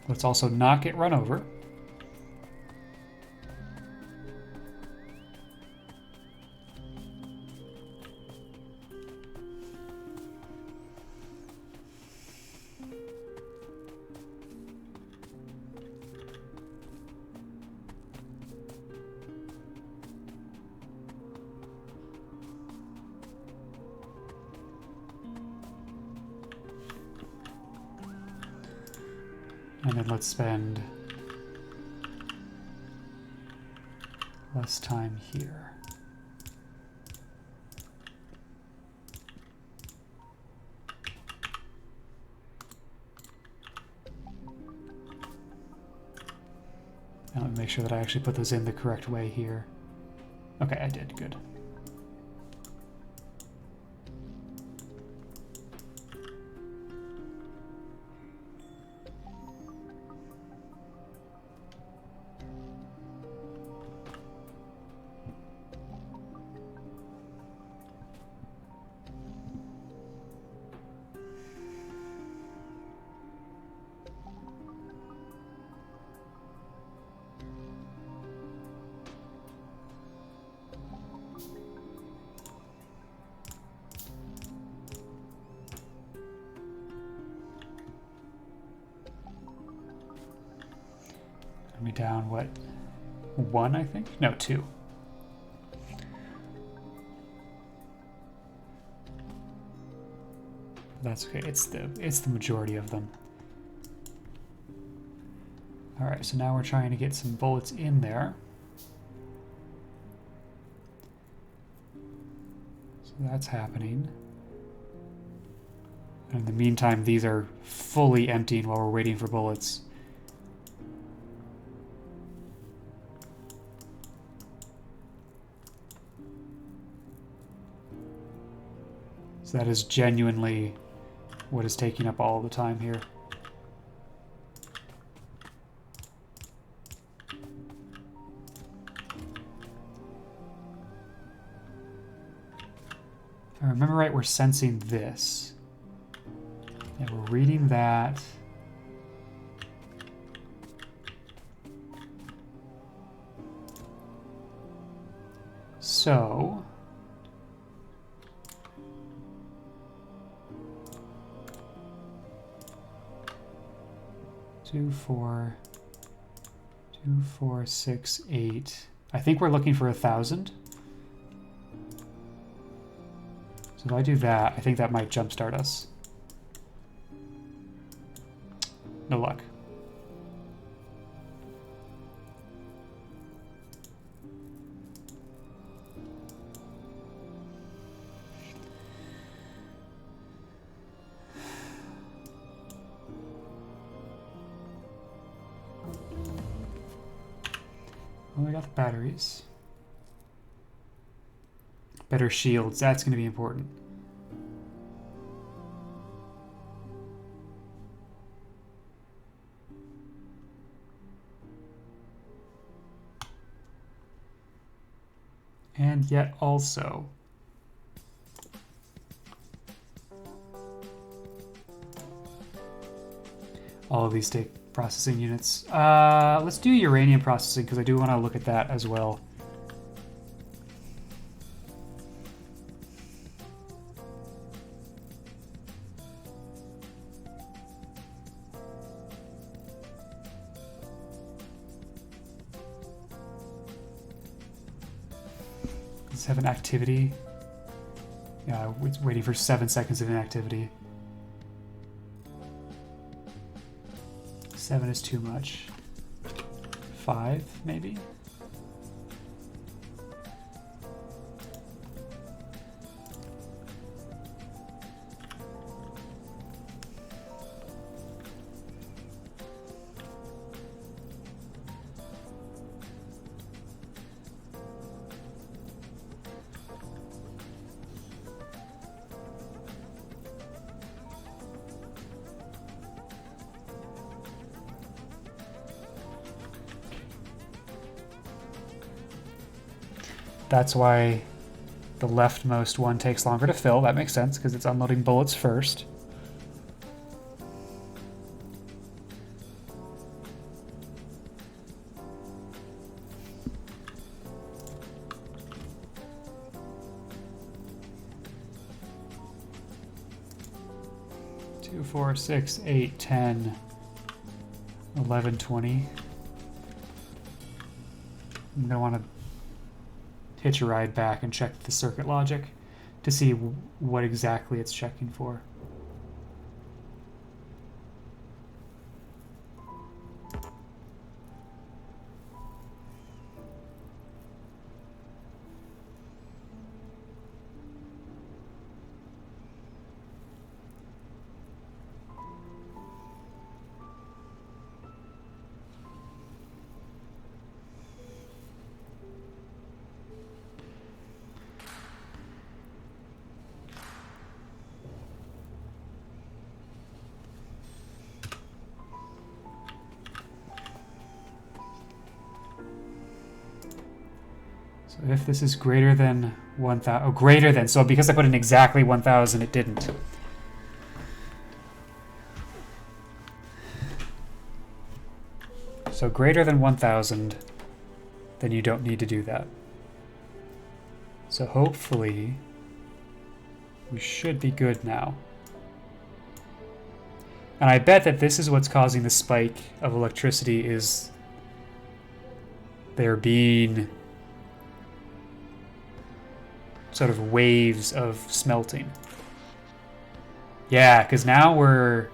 Let's also not get run over. And then let's spend less time here. Now let me make sure that I actually put those in the correct way here. Okay, I did. Good. Are we down, what, 1, I think? No, 2. That's okay. It's the majority of them. All right, so now we're trying to get some bullets in there. So that's happening. And in the meantime, these are fully emptying while we're waiting for bullets. So that is genuinely what is taking up all the time here. If I remember right, we're sensing this. Yeah, we're reading that. So... 2, 4, 2, 4, 6, 8. I think we're looking for 1,000. So if I do that, I think that might jumpstart us. No luck. Well, we got the batteries. Better shields, that's going to be important. And yet also, all of these take processing units. Let's do uranium processing because I do want to look at that as well. Let's have an activity. Yeah, it's waiting for 7 seconds of inactivity. 7 is too much. 5, maybe? That's why the leftmost one takes longer to fill. That makes sense because it's unloading bullets first. Two, 4, 6, 8, 10, 11, 20. I'm gonna want to hitch a ride back and check the circuit logic to see what exactly it's checking for. So if this is greater than 1,000, oh, greater than, so because I put in exactly 1,000, it didn't. So greater than 1,000, then you don't need to do that. So hopefully we should be good now. And I bet that this is what's causing the spike of electricity is there being sort of waves of smelting. Yeah, because now we're...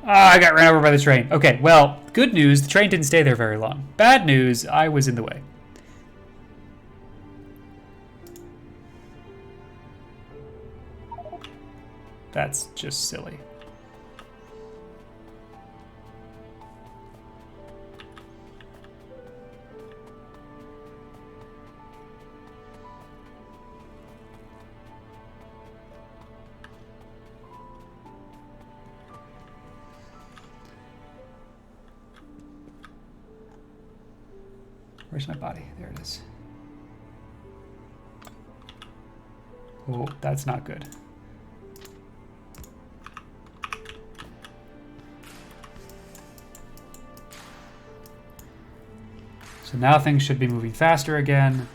I got ran over by the train. Okay, well, good news, the train didn't stay there very long. Bad news, I was in the way. That's just silly. Where's my body? There it is. Oh, that's not good. So now things should be moving faster again.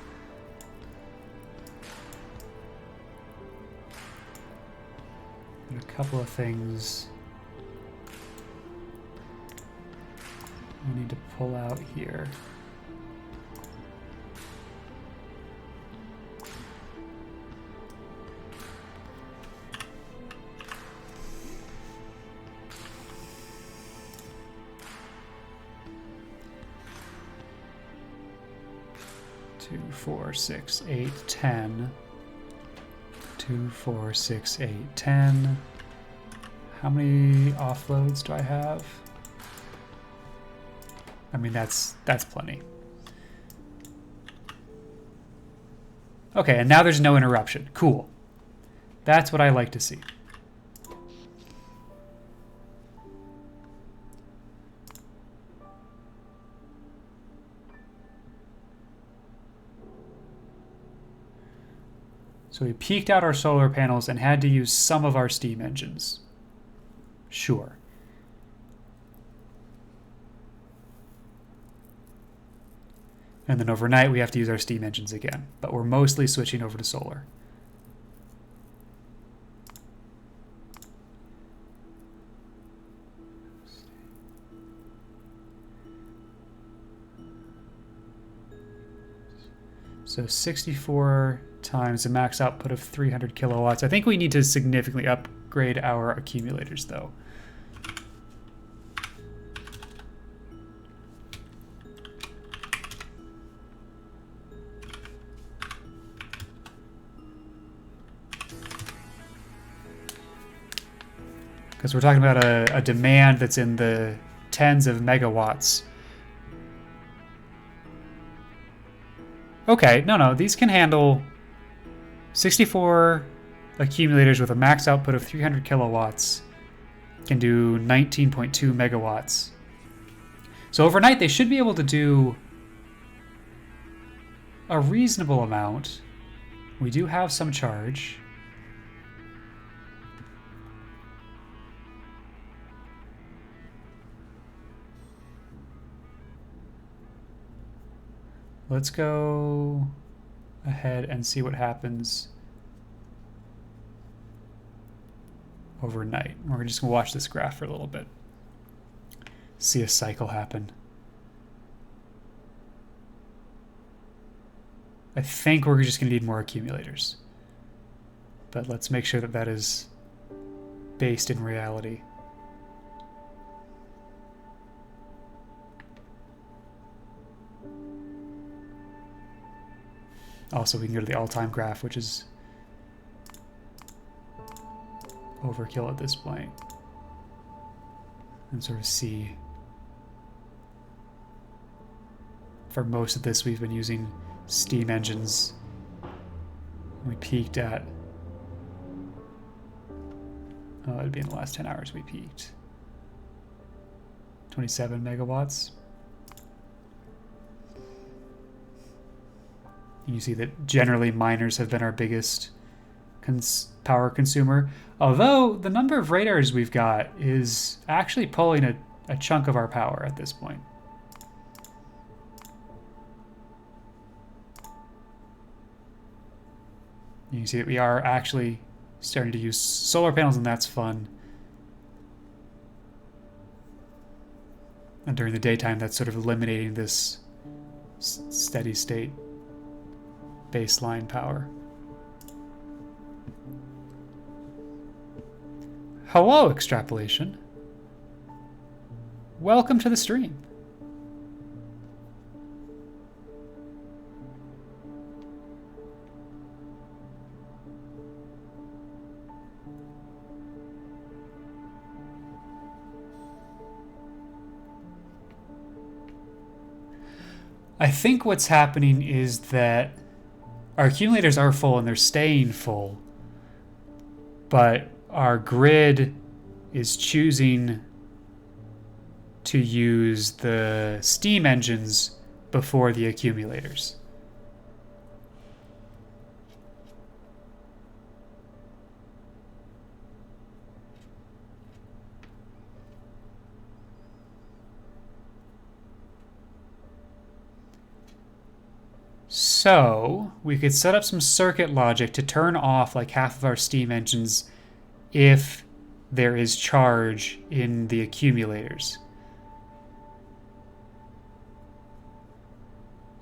And a couple of things we need to pull out here. Two, 4, 6, 8, 10. 2, 4, 6, 8, 10. How many offloads do I have? I mean, that's plenty. Okay, and now there's no interruption. Cool. That's what I like to see. So we peaked out our solar panels and had to use some of our steam engines. Sure. And then overnight we have to use our steam engines again, but we're mostly switching over to solar. So 64 times the max output of 300 kilowatts. I think we need to significantly upgrade our accumulators though. Because we're talking about a demand that's in the tens of megawatts. Okay, no, these can handle 64 accumulators with a max output of 300 kilowatts. Can do 19.2 megawatts. So overnight they should be able to do a reasonable amount. We do have some charge. Let's go ahead and see what happens overnight. We're just gonna watch this graph for a little bit. See a cycle happen. I think we're just gonna need more accumulators. But let's make sure that that is based in reality. Also, we can go to the all-time graph, which is overkill at this point, and sort of see. For most of this, we've been using steam engines. We peaked at, oh, it'd be in the last 10 hours we peaked. 27 megawatts. You see that generally miners have been our biggest power consumer, although the number of radars we've got is actually pulling a chunk of our power at this point. You can see that we are actually starting to use solar panels, and that's fun. And during the daytime, that's sort of eliminating this steady state baseline power. Hello, extrapolation. Welcome to the stream. I think what's happening is that our accumulators are full and they're staying full, but our grid is choosing to use the steam engines before the accumulators. So we could set up some circuit logic to turn off like half of our steam engines if there is charge in the accumulators.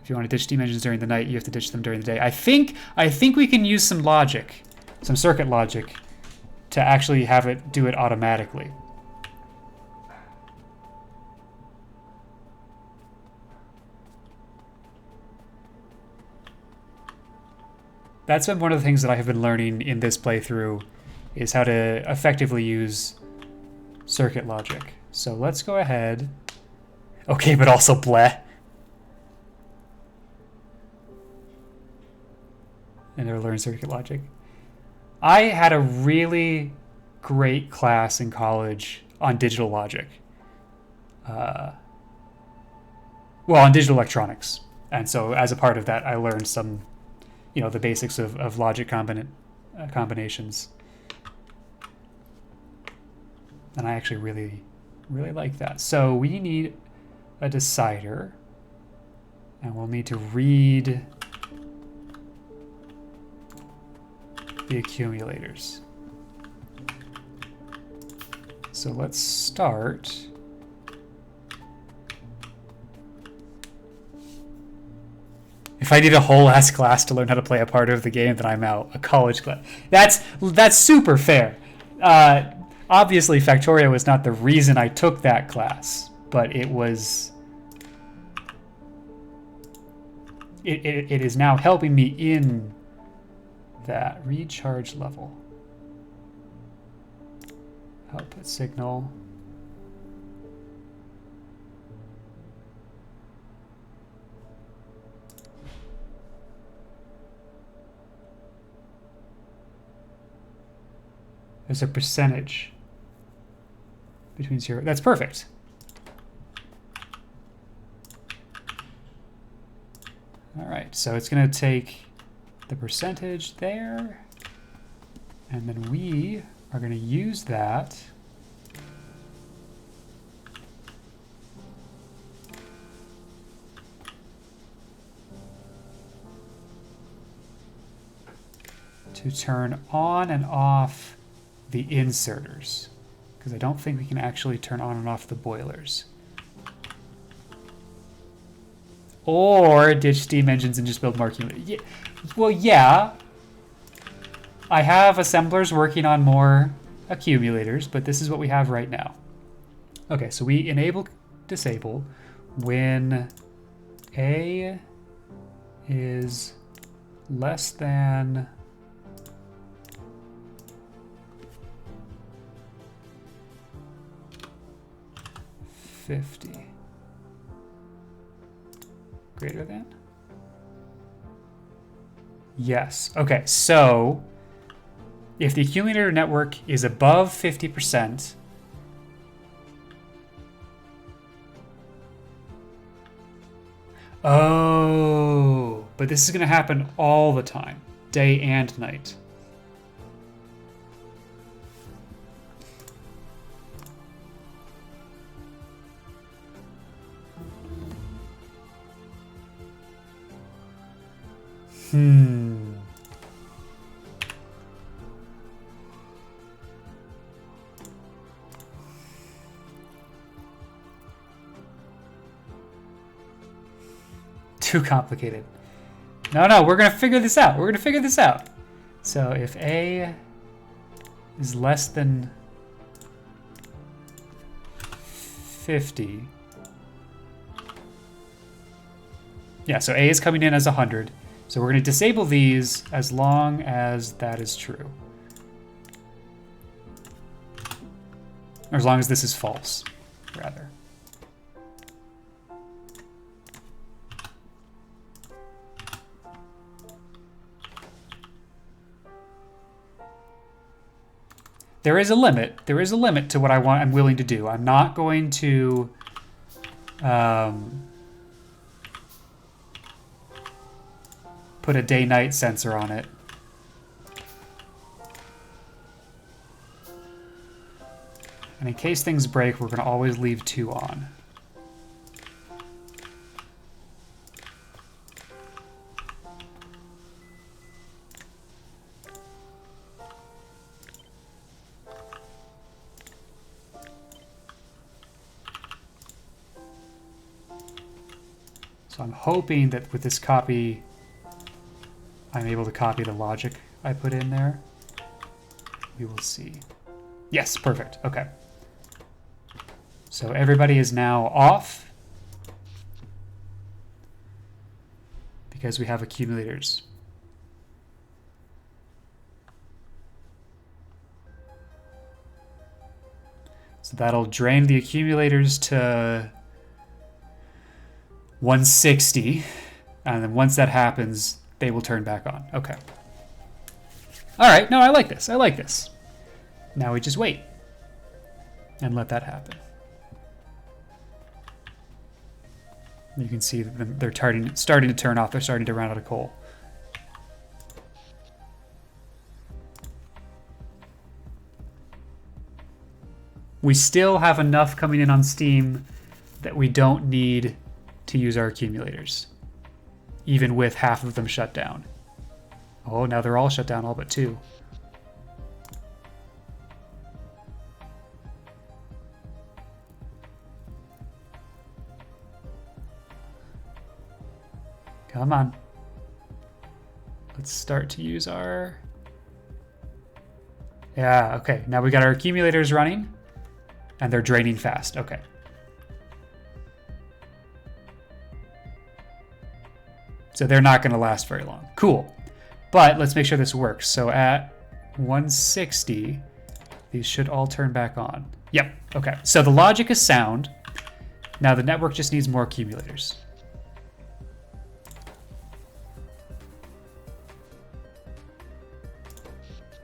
If you want to ditch steam engines during the night, you have to ditch them during the day. I think we can use some logic, some circuit logic, to actually have it do it automatically. That's been one of the things that I have been learning in this playthrough, is how to effectively use circuit logic. So let's go ahead. Okay, but also bleh. And never learn circuit logic. I had a really great class in college on digital logic. Well, on digital electronics. And so as a part of that, I learned some, the basics of logic combinations. And I actually really, really like that. So we need a decider. And we'll need to read the accumulators. So let's start. If I need a whole ass class to learn how to play a part of the game, then I'm out. A college class. That's super fair. Obviously, Factorio was not the reason I took that class, but it was. It is now helping me in that recharge level. Output signal. There's a percentage between 0. That's perfect. All right, so it's going to take the percentage there, and then we are going to use that to turn on and off the inserters, because I don't think we can actually turn on and off the boilers. Or ditch steam engines and just build more accumulators. Yeah. Well, yeah. I have assemblers working on more accumulators, but this is what we have right now. Okay, so we enable disable when A is less than 50. Greater than? Yes. Okay, so if the accumulator network is above 50%, oh, but this is going to happen all the time, day and night. Too complicated. No, we're going to figure this out. We're going to figure this out. So if A is less than 50. Yeah, so A is coming in as 100. So we're going to disable these as long as that is true. Or as long as this is false, rather. There is a limit. There is a limit to what I'm willing to do. I'm not going to put a day-night sensor on it. And in case things break, we're going to always leave 2 on. So I'm hoping that with this copy, I'm able to copy the logic I put in there. We will see. Yes, perfect. Okay. So everybody is now off because we have accumulators. So that'll drain the accumulators to 160, and then once that happens, they will turn back on. Okay. All right, no, I like this. I like this. Now we just wait and let that happen. You can see that they're starting to turn off. They're starting to run out of coal. we still have enough coming in on Steam that we don't need to use our accumulators, even with half of them shut down. Oh, now they're all shut down, all but 2. Come on. Let's start to use our... Yeah, okay. Now we got our accumulators running, and they're draining fast. Okay. So they're not going to last very long. Cool. But let's make sure this works. So at 160, these should all turn back on. Yep. Okay. So the logic is sound. Now the network just needs more accumulators.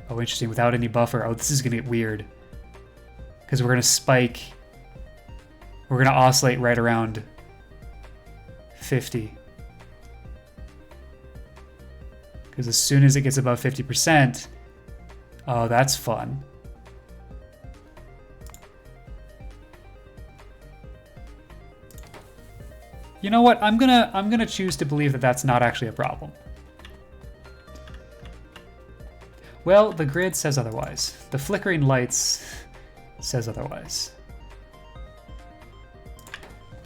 Oh, interesting. Without any buffer. Oh, this is going to get weird. Because we're going to spike. We're going to oscillate right around 50. Because as soon as it gets above 50%, oh, that's fun. You know what? I'm gonna choose to believe that that's not actually a problem. Well, the grid says otherwise. The flickering lights says otherwise.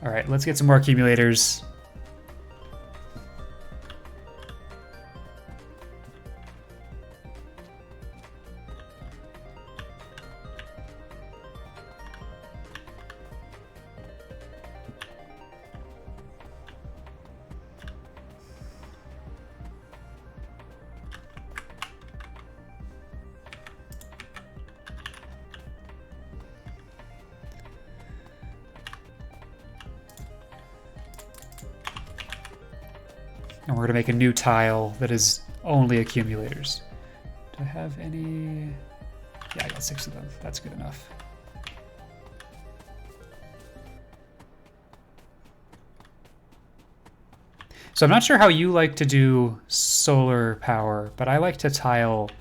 All right, let's get some more accumulators. And we're going to make a new tile that is only accumulators. Do I have any? Yeah, I got 6 of them. That's good enough. So I'm not sure how you like to do solar power, but I like to tile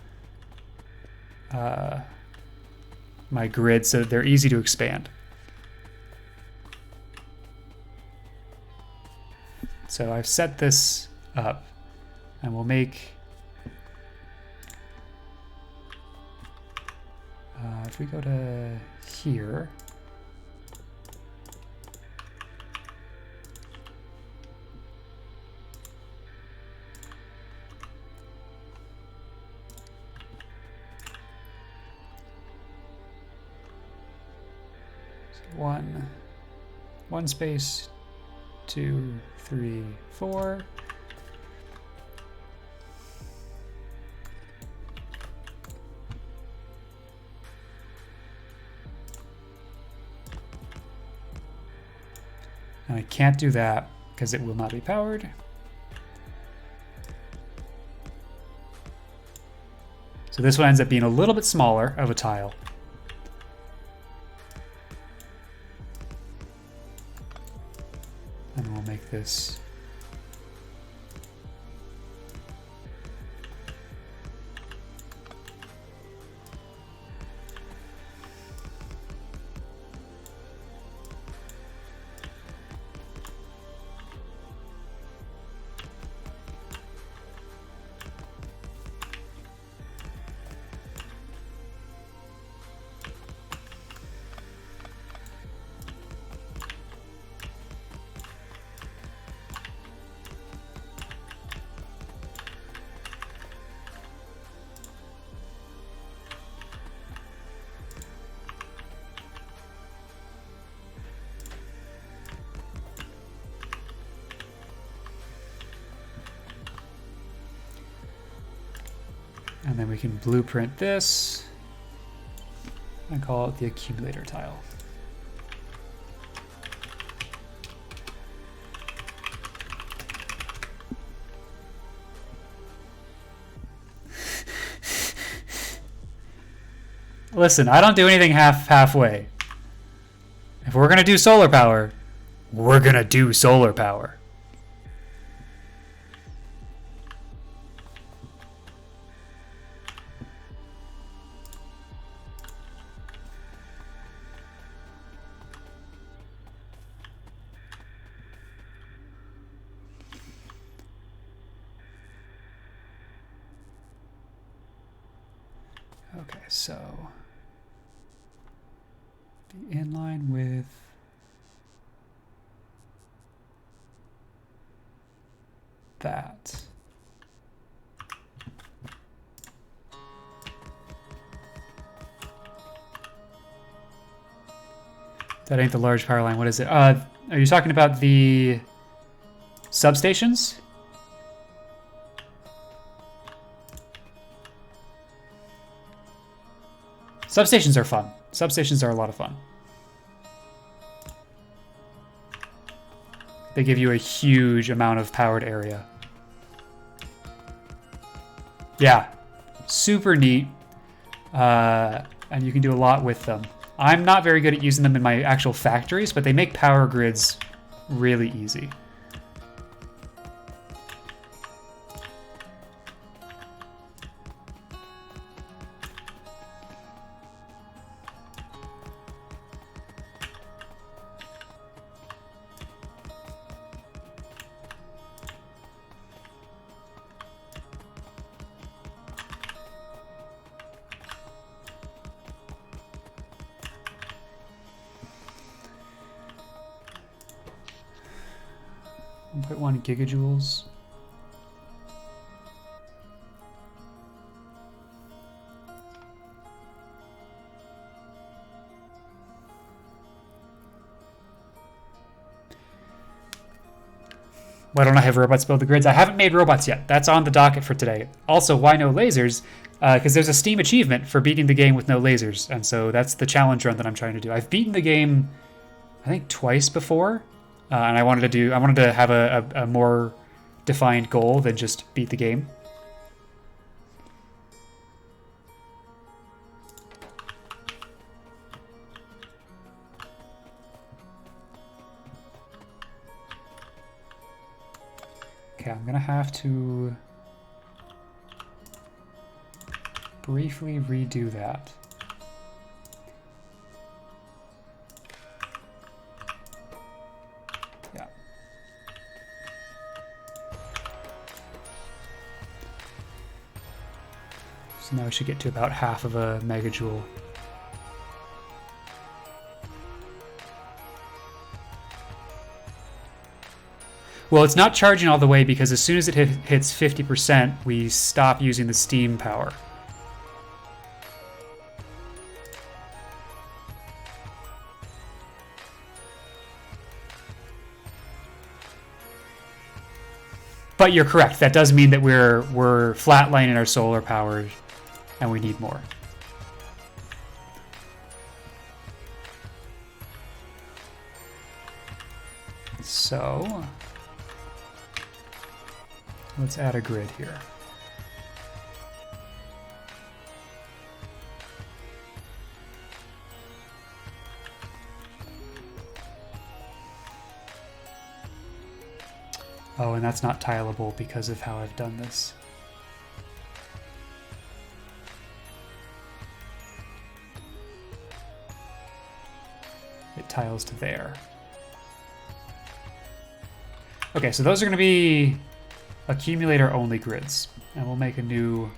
my grid so that they're easy to expand. So I've set this up, and we'll make, if we go to here, so one space, 2, 3, 4. And I can't do that because it will not be powered. So this one ends up being a little bit smaller of a tile. And we'll make this and then we can blueprint this and call it the accumulator tile. Listen, I don't do anything halfway. If we're gonna do solar power, we're gonna do solar power. Okay, so be in line with that. That ain't the large power line. What is it? Are you talking about the substations? Substations are fun. Substations are a lot of fun. They give you a huge amount of powered area. Yeah, super neat. And you can do a lot with them. I'm not very good at using them in my actual factories, but they make power grids really easy. .1 gigajoules. Why don't I have robots build the grids? I haven't made robots yet. That's on the docket for today. Also, why no lasers? Because there's a Steam achievement for beating the game with no lasers, and so that's the challenge run that I'm trying to do. I've beaten the game, I think, twice before. And I wanted to have a more defined goal than just beat the game. Okay, I'm gonna have to briefly redo that. So now we should get to about half of a megajoule. Well, it's not charging all the way because as soon as it hits 50%, we stop using the steam power. But you're correct. That does mean that we're flatlining our solar power, and we need more. So let's add a grid here. Oh, and that's not tileable because of how I've done this. It tiles to there. Okay, so those are going to be accumulator-only grids. And we'll make a new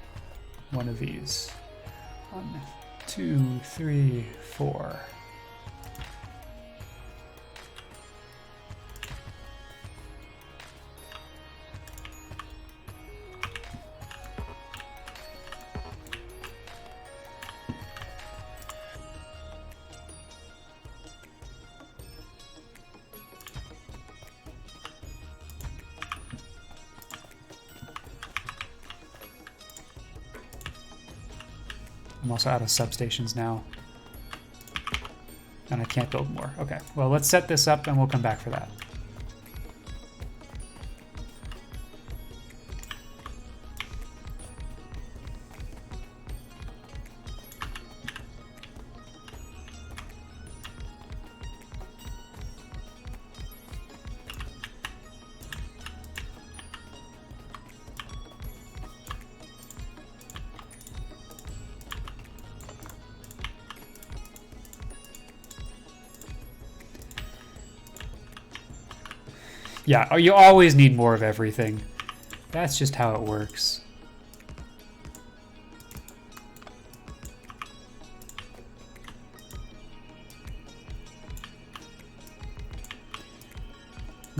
one of these. 1, 2, 3, 4. I'm also out of substations now. And I can't build more. Okay, well, let's set this up and we'll come back for that. Yeah, you always need more of everything. That's just how it works.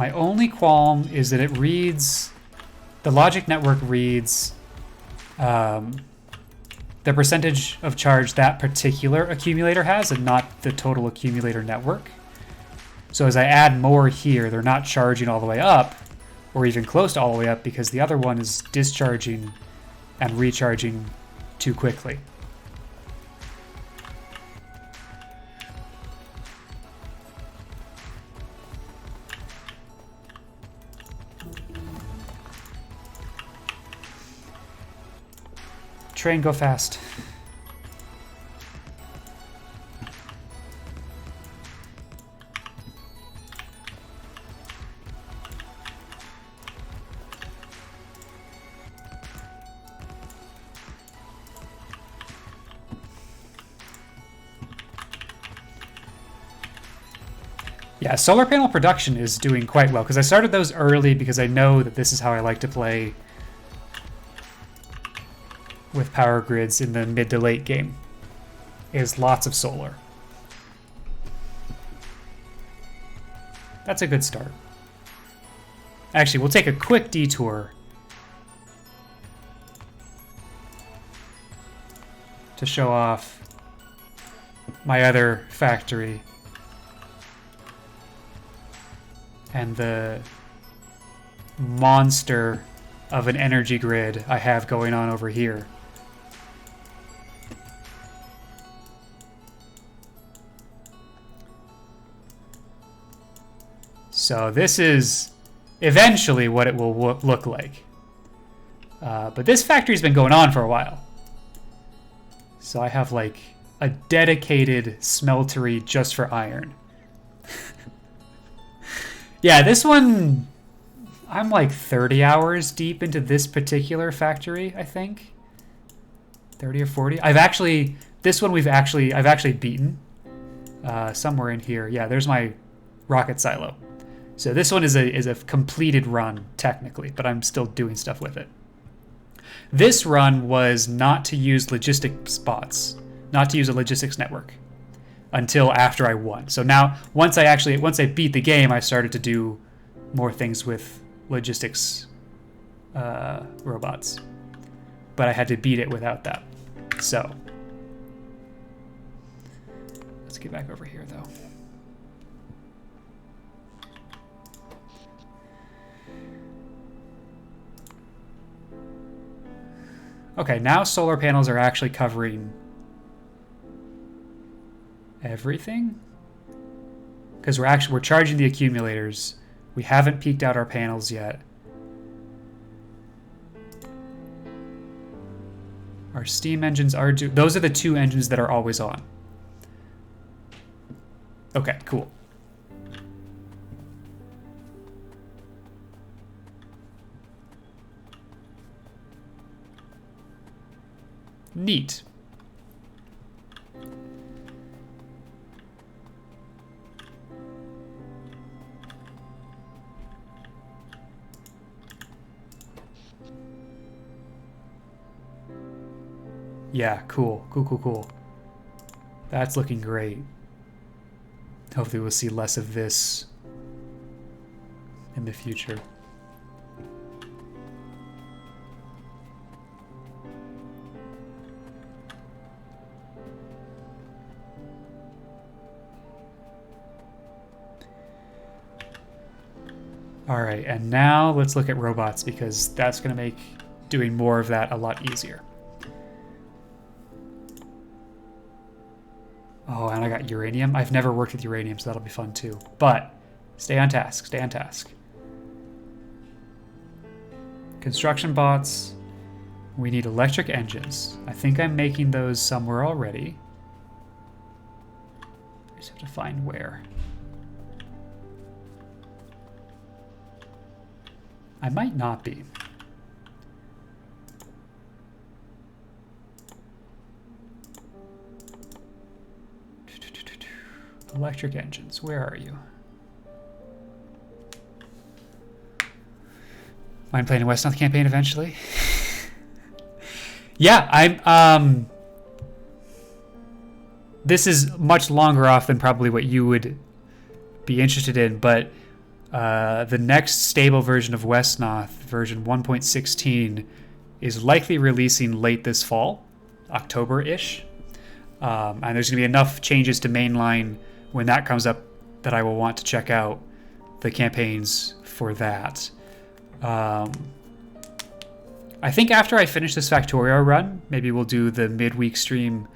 My only qualm is that it reads, the logic network reads the percentage of charge that particular accumulator has and not the total accumulator network. So as I add more here, they're not charging all the way up or even close to all the way up because the other one is discharging and recharging too quickly. Train, go fast. Yeah, solar panel production is doing quite well because I started those early because I know that this is how I like to play with power grids in the mid to late game, is lots of solar. That's a good start. Actually, we'll take a quick detour to show off my other factory and the monster of an energy grid I have going on over here. So this is eventually what it will look like. But this factory's been going on for a while. So I have like a dedicated smeltery just for iron. Yeah, this one, I'm like 30 hours deep into this particular factory, I think. 30 or 40. I've actually beaten somewhere in here. Yeah, there's my rocket silo. So this one is a completed run technically, but I'm still doing stuff with it. This run was not to use logistics bots, not to use a logistics network until after I won. So now once I beat the game, I started to do more things with logistics robots. But I had to beat it without that. So let's get back over here though. Okay, now solar panels are actually covering everything, because we're charging the accumulators. We haven't peaked out our panels yet. Our steam engines are those are the two engines that are always on. Okay, cool. Neat. Yeah, cool. Cool. That's looking great. Hopefully we'll see less of this in the future. All right, and now let's look at robots because that's going to make doing more of that a lot easier. Oh, and I got uranium. I've never worked with uranium, so that'll be fun too. But stay on task, stay on task. Construction bots. We need electric engines. I think I'm making those somewhere already. I just have to find where. I might not be. Electric engines, where are you? Mind playing a West North campaign eventually? Yeah, I'm this is much longer off than probably what you would be interested in, but The next stable version of Westnoth, version 1.16, is likely releasing late this fall, October-ish. And there's going to be enough changes to mainline when that comes up that I will want to check out the campaigns for that. I think after I finish this Factorio run, maybe we'll do the midweek stream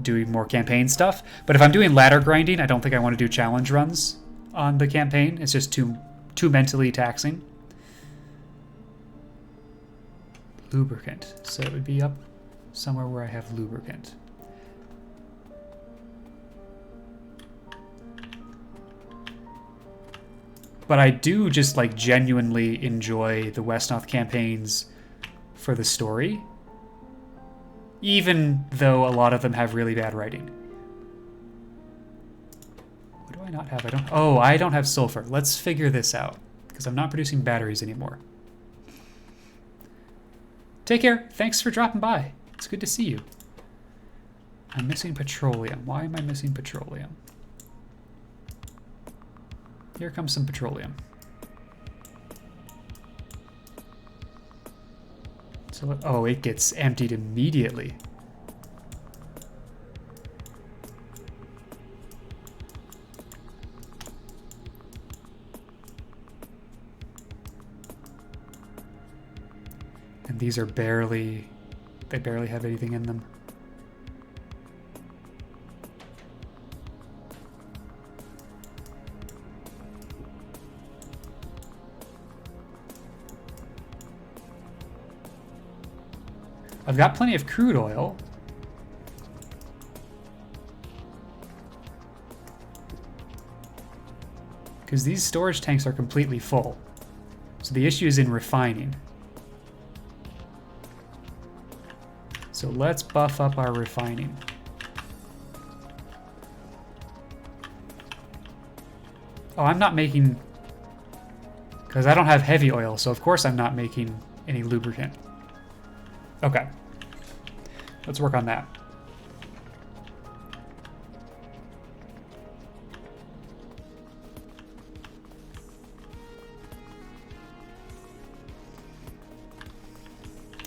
doing more campaign stuff. But if I'm doing ladder grinding, I don't think I want to do challenge runs on the campaign. It's just too mentally taxing. Lubricant. So it would be up somewhere where I have lubricant. But I do just like genuinely enjoy the Westnoth campaigns for the story, even though a lot of them have really bad writing. What do I not have? I don't have sulfur. Let's figure this out, because I'm not producing batteries anymore. Take care. Thanks for dropping by. It's good to see you. I'm missing petroleum. Why am I missing petroleum? Here comes some petroleum. So, oh, it gets emptied immediately. And these are they barely have anything in them. I've got plenty of crude oil. Because these storage tanks are completely full. So the issue is in refining. So let's buff up our refining. Oh, I'm not making... Because I don't have heavy oil, so of course I'm not making any lubricant. Okay. Let's work on that.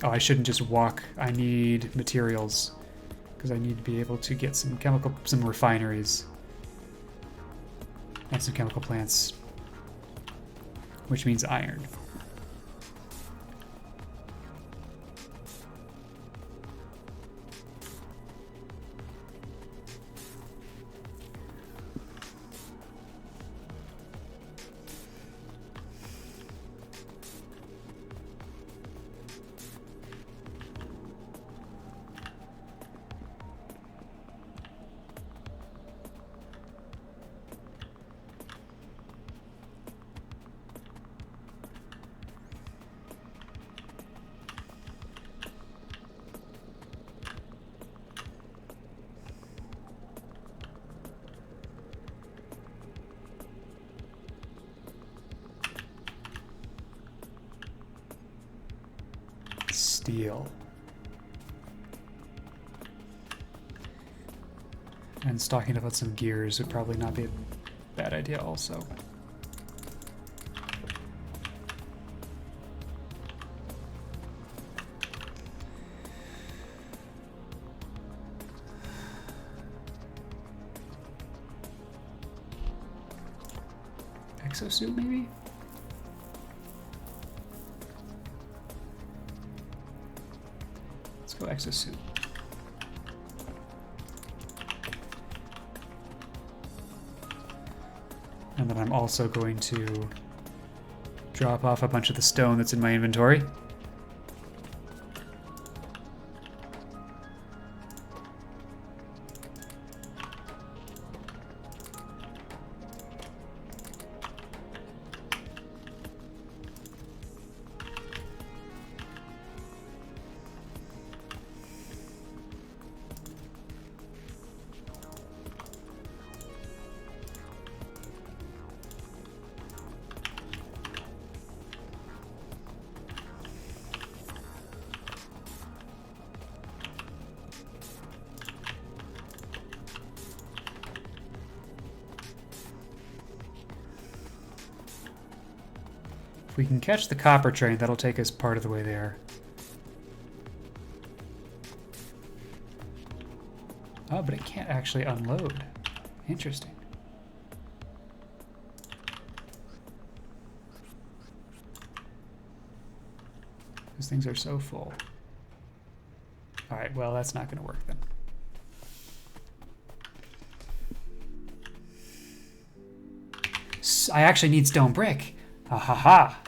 Oh, I shouldn't just walk. I need materials because I need to be able to get some refineries and some chemical plants, which means iron. Steel. And stocking up on some gears would probably not be a bad idea also. Exosuit maybe? Let's go exosuit. And then I'm also going to drop off a bunch of the stone that's in my inventory. If we can catch the copper train, that'll take us part of the way there. Oh, but it can't actually unload. Interesting. These things are so full. All right, well, that's not going to work then. I actually need stone brick. Ah ha ha.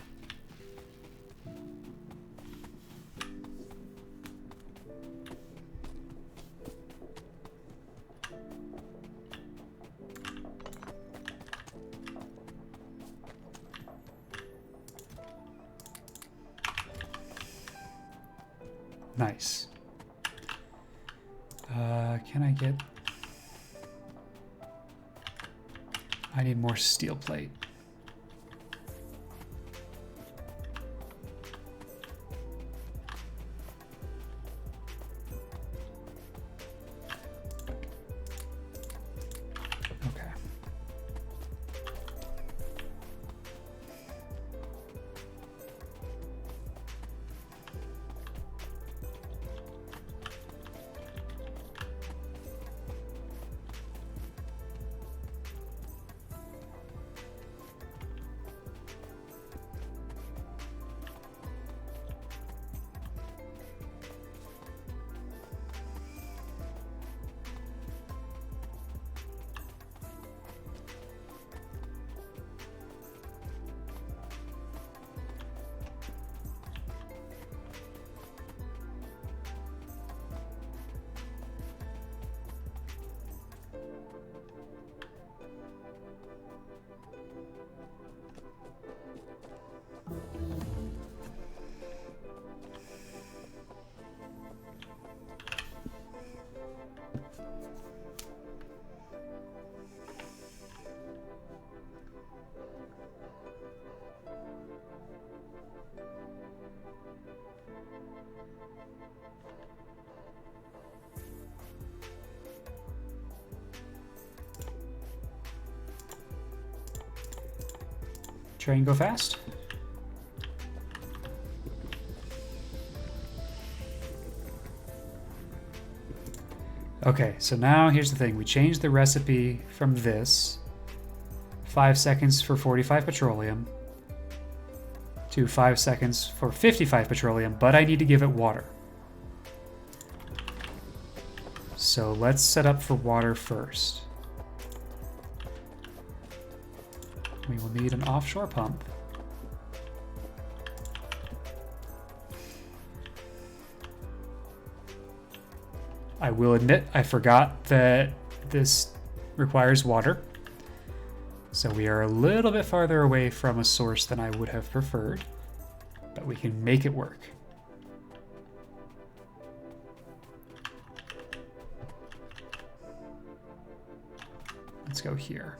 Nice. Can I get... I need more steel plate. Okay. Train go fast? Okay, so now here's the thing. We changed the recipe from this 5 seconds for 45 petroleum to 5 seconds for 55 petroleum, but I need to give it water. So let's set up for water first. We will need an offshore pump. I will admit I forgot that this requires water. So we are a little bit farther away from a source than I would have preferred, but we can make it work. Let's go here.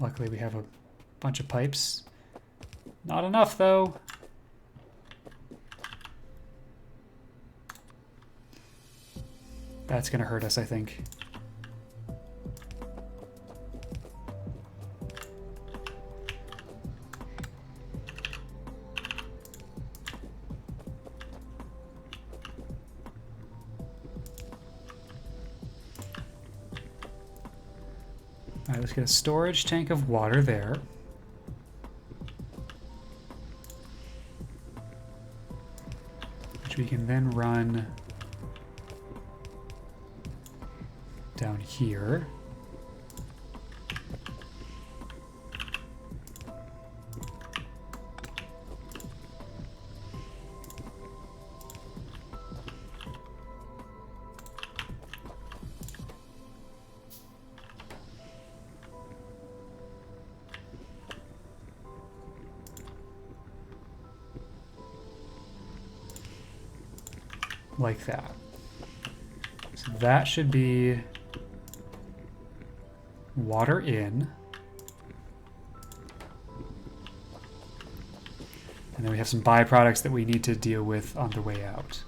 Luckily we have a bunch of pipes. Not enough though. That's gonna hurt us, I think. All right, let's get a storage tank of water there. Which we can then run down here. like that. So that should be water in. And then we have some byproducts that we need to deal with on the way out.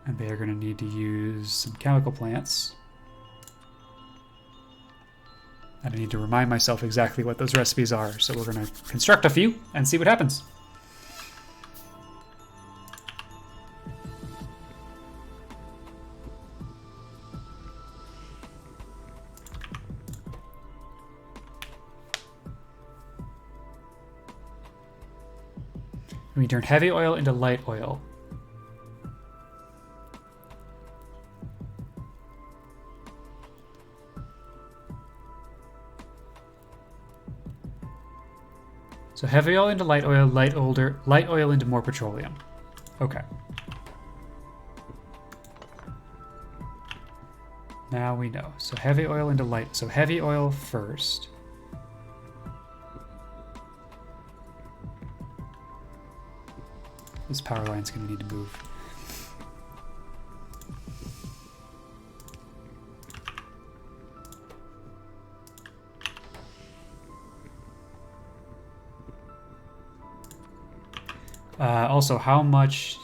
And they are going to need to use some chemical plants. And I need to remind myself exactly what those recipes are. So we're going to construct a few and see what happens. We turn heavy oil into light oil. So heavy oil into light oil, light oil into more petroleum. Okay. Now we know. So heavy oil into light. So heavy oil first. This power line's going to need to move. Also, how much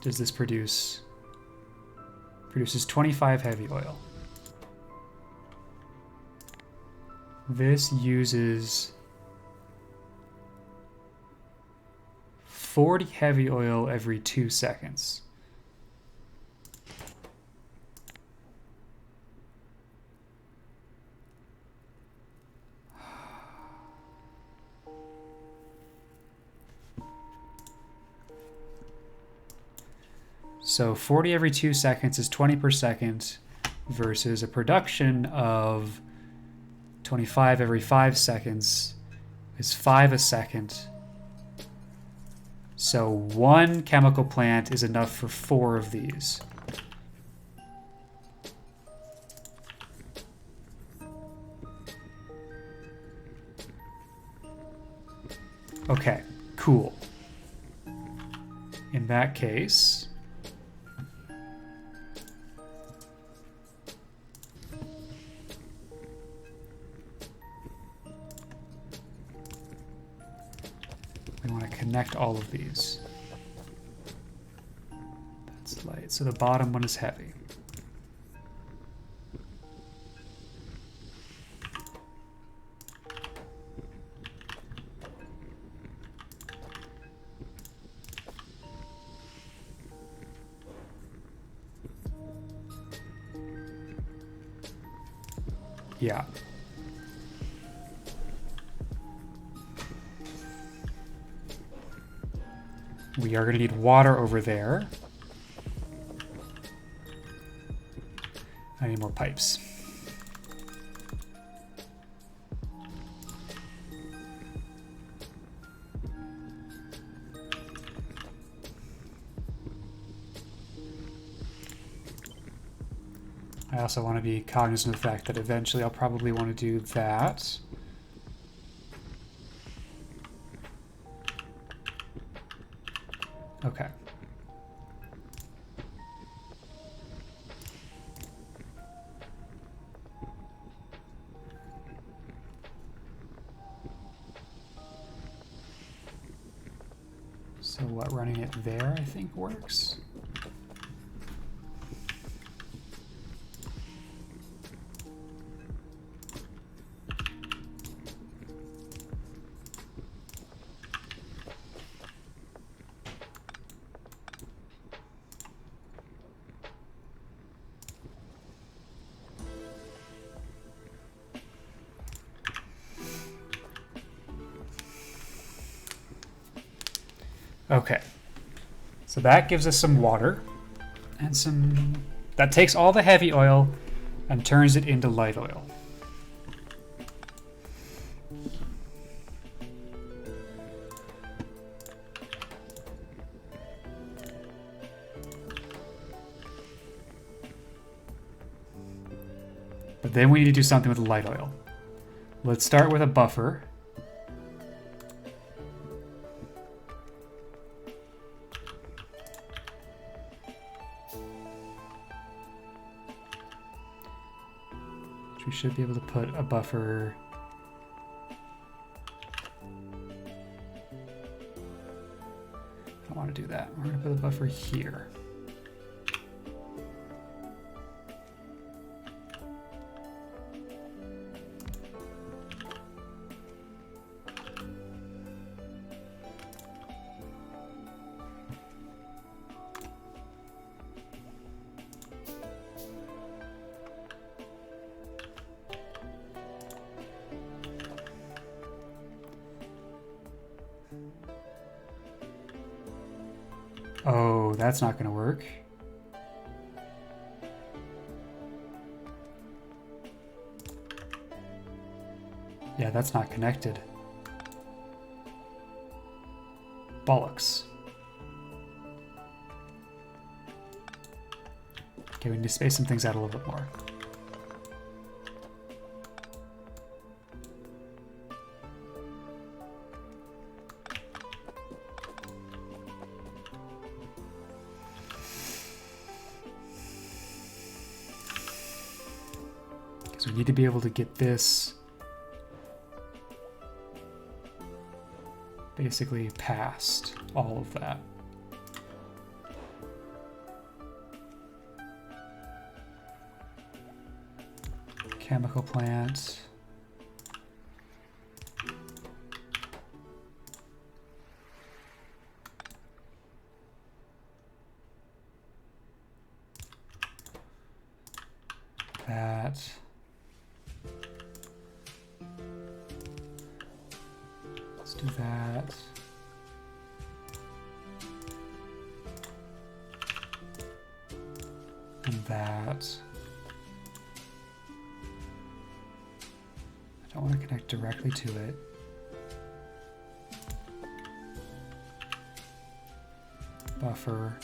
does this produce? Produces 25 heavy oil. This uses 40 heavy oil every 2 seconds. So 40 every 2 seconds is 20 per second versus a production of 25 every 5 seconds is 5 a second. So 1 chemical plant is enough for 4 of these. Okay, cool. In that case, we want to connect all of these. That's light. So the bottom one is heavy. Yeah. We are going to need water over there. I need more pipes. I also want to be cognizant of the fact that eventually I'll probably want to do that. Okay. So what, running it there, I think works. Okay, so that gives us some water and some, that takes all the heavy oil and turns it into light oil. But then we need to do something with the light oil. Let's start with a buffer. which we should be able to put a buffer. I don't want to do that. We're going to put a buffer here. Oh, that's not going to work. Yeah, that's not connected. Bollocks. Okay, we need to space some things out a little bit more. So we need to be able to get this basically past all of that. Chemical plant. That. Let's do that. And that. I don't want to connect directly to it. Buffer.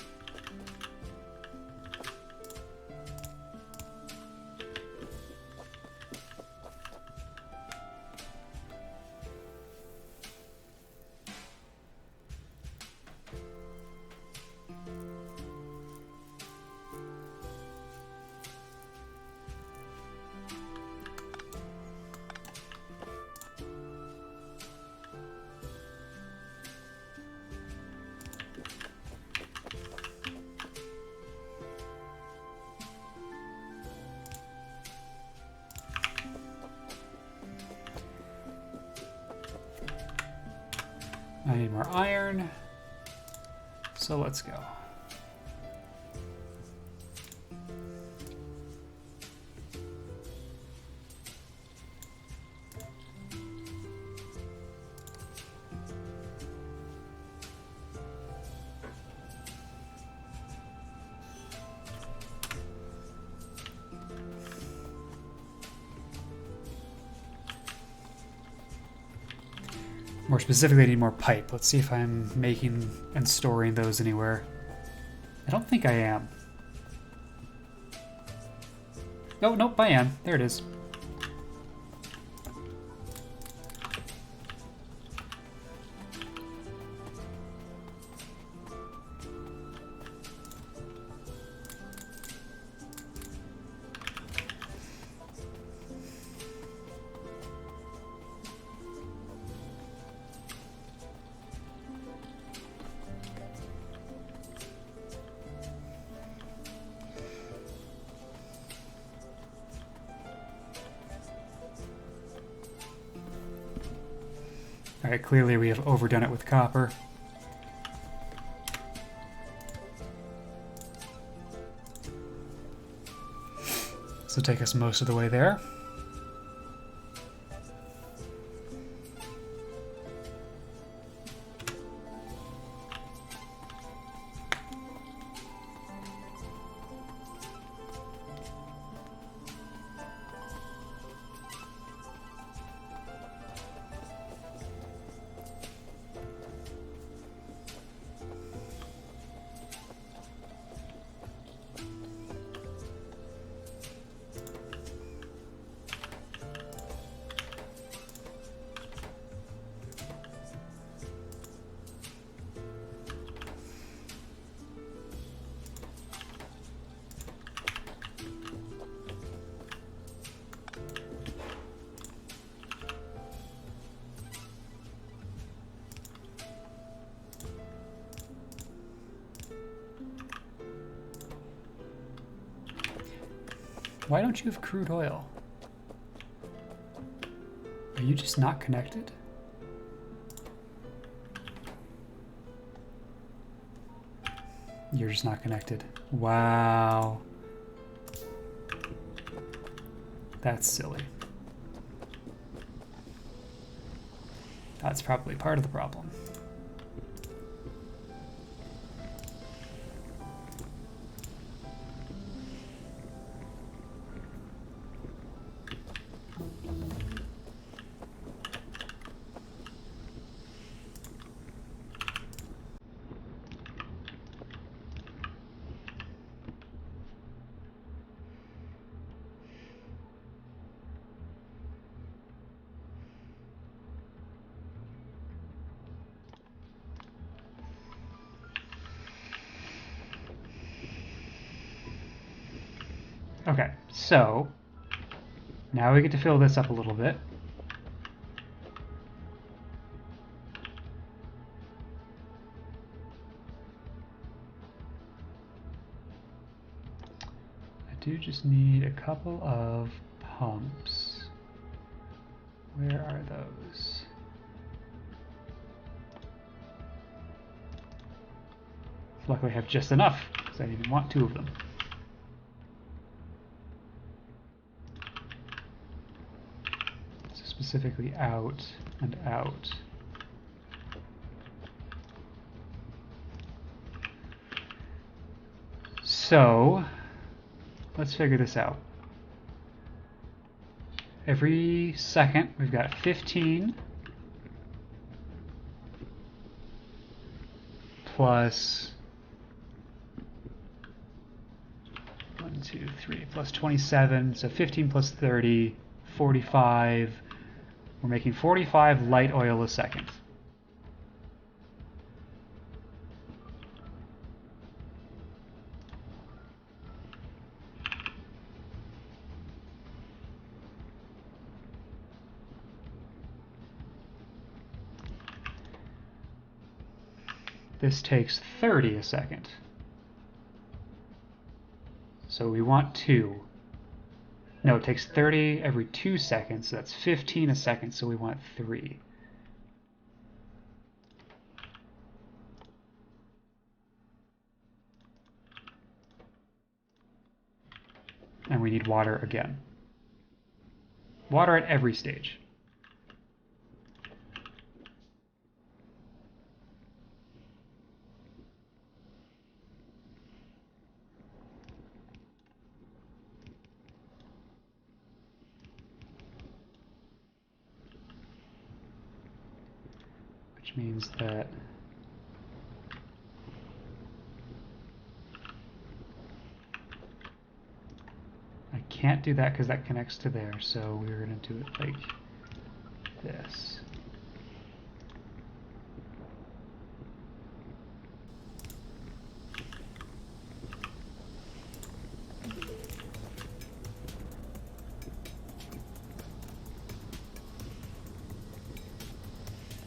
I need more iron, so let's go. More specifically, I need more pipe. Let's see if I'm making and storing those anywhere. I don't think I am. Oh, nope, I am. There it is. Alright, clearly we have overdone it with copper. This will take us most of the way there. Why don't you have crude oil? Are you just not connected? You're just not connected. Wow. That's silly. That's probably part of the problem. Okay, so now we get to fill this up a little bit. I do just need a couple of pumps. Where are those? Luckily I have just enough, because I didn't want 2 of them. So specifically out and out. So let's figure this out. Every second we've got 15 plus 1, 2, 3 plus 27, so 15 plus 30, 45. We're making 45 light oil a second. This takes 30 a second. So we want 2. No, it takes 30 every 2 seconds, so that's 15 a second, so we want 3. And we need water again. Water at every stage. Which means that I can't do that because that connects to there, so we're going to do it like this.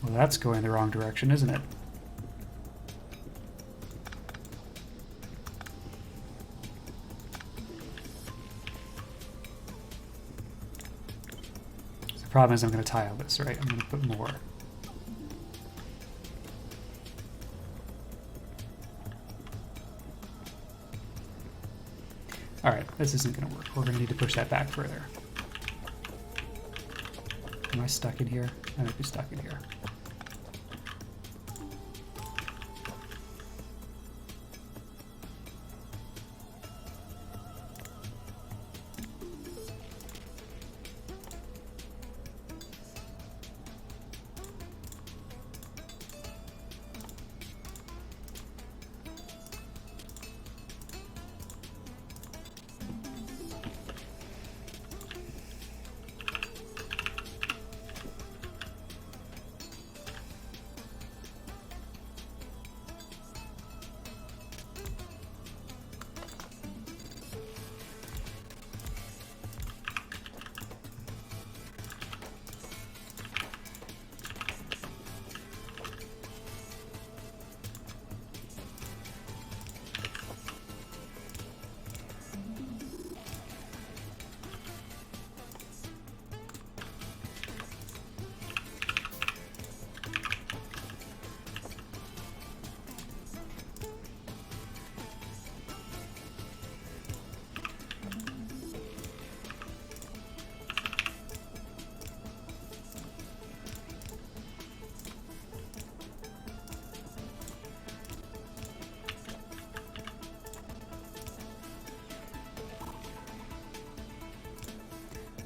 Well, that's going the wrong direction, isn't it? The problem is I'm going to tile this, right? I'm going to put more. Alright, this isn't going to work. We're going to need to push that back further. Am I stuck in here? I might be stuck in here.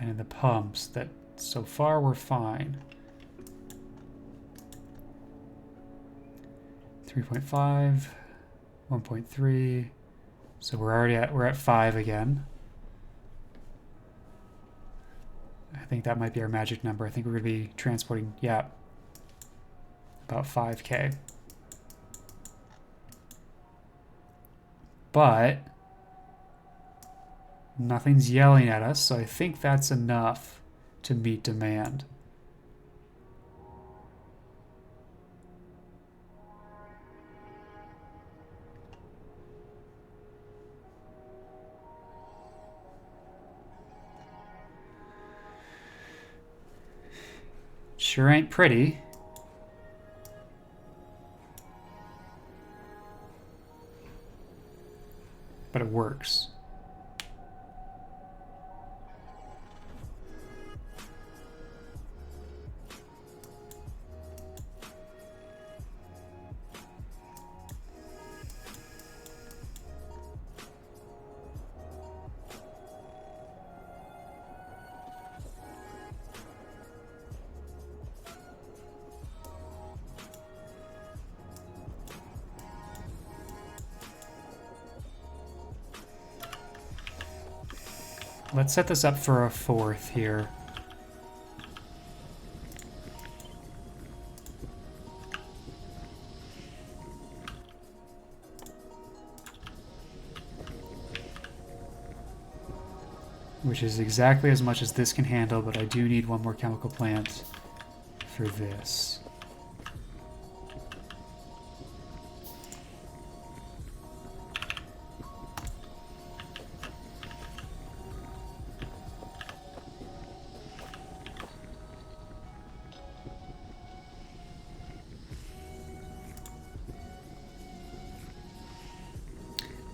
And in the pumps, that so far we're fine. 3.5, 1.3. So we're at 5 again. I think that might be our magic number. I think we're going to be transporting, yeah, about 5K. But nothing's yelling at us, so I think that's enough to meet demand. Sure ain't pretty. But it works. Let's set this up for a 4th here. Which is exactly as much as this can handle, but I do need one more chemical plant for this.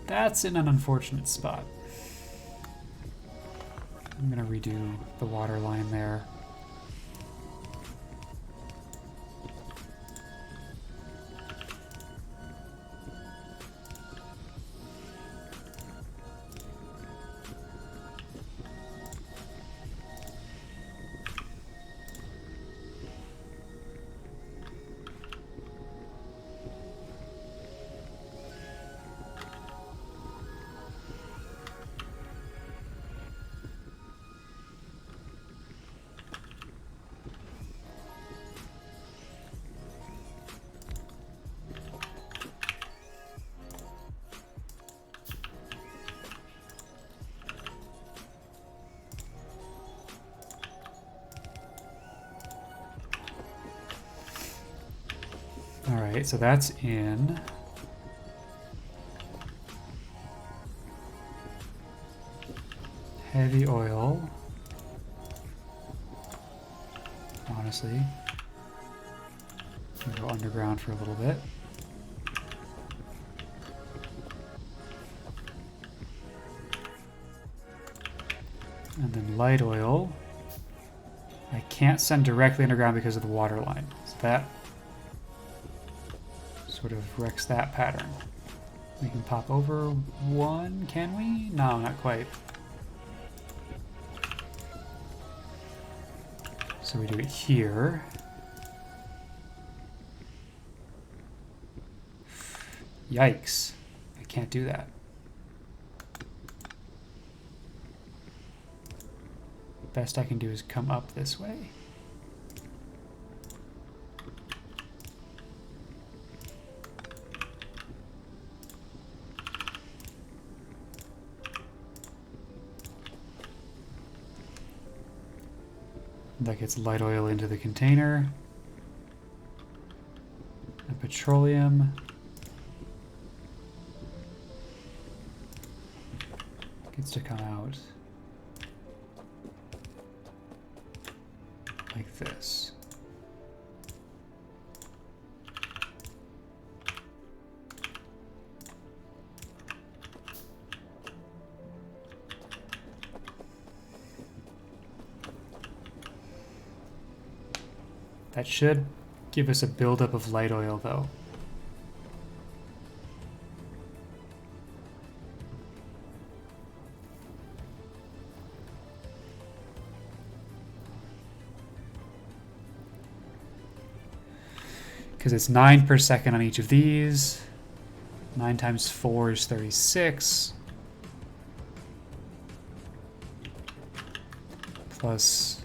That's in an unfortunate spot. I'm going to redo the water line there. Alright, so that's in. Heavy oil. Honestly. We'll go underground for a little bit. And then light oil. I can't send directly underground because of the water line. So that sort of wrecks that pattern. We can pop over one, can we? No, not quite. So we do it here. Yikes. I can't do that. Best I can do is come up this way. That gets light oil into the container. And petroleum. Gets to come out like this. That should give us a buildup of light oil, though. because it's 9 per second on each of these. 9 times 4 is 36. Plus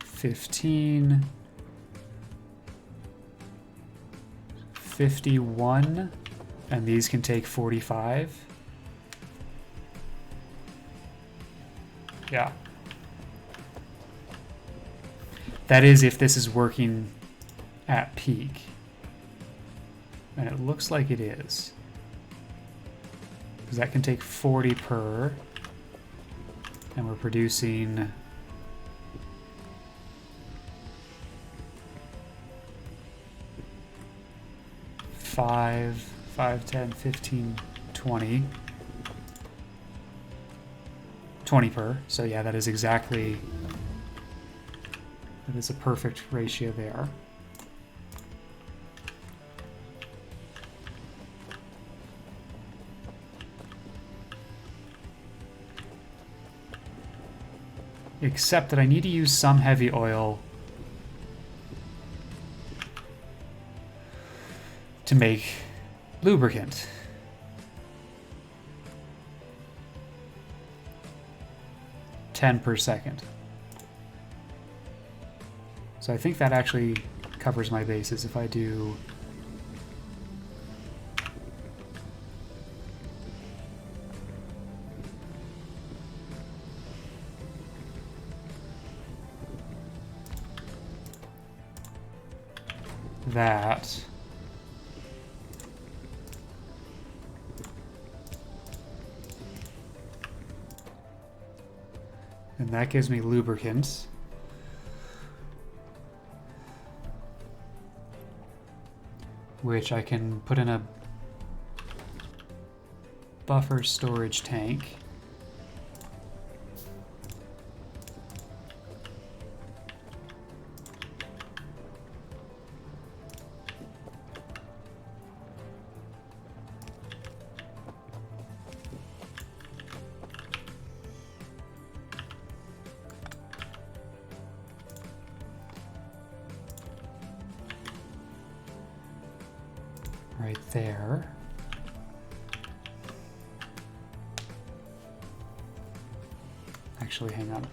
15. 51. And these can take 45. Yeah. That is if this is working at peak. And it looks like it is. Because that can take 40 per. And we're producing 5, 10, 15, 20. 20 per. So yeah, that is exactly, that is a perfect ratio there. Except that I need to use some heavy oil to make lubricant. $10 per second. So I think that actually covers my bases if I do that. And that gives me lubricant. Which I can put in a buffer storage tank. Right there. Actually, hang on.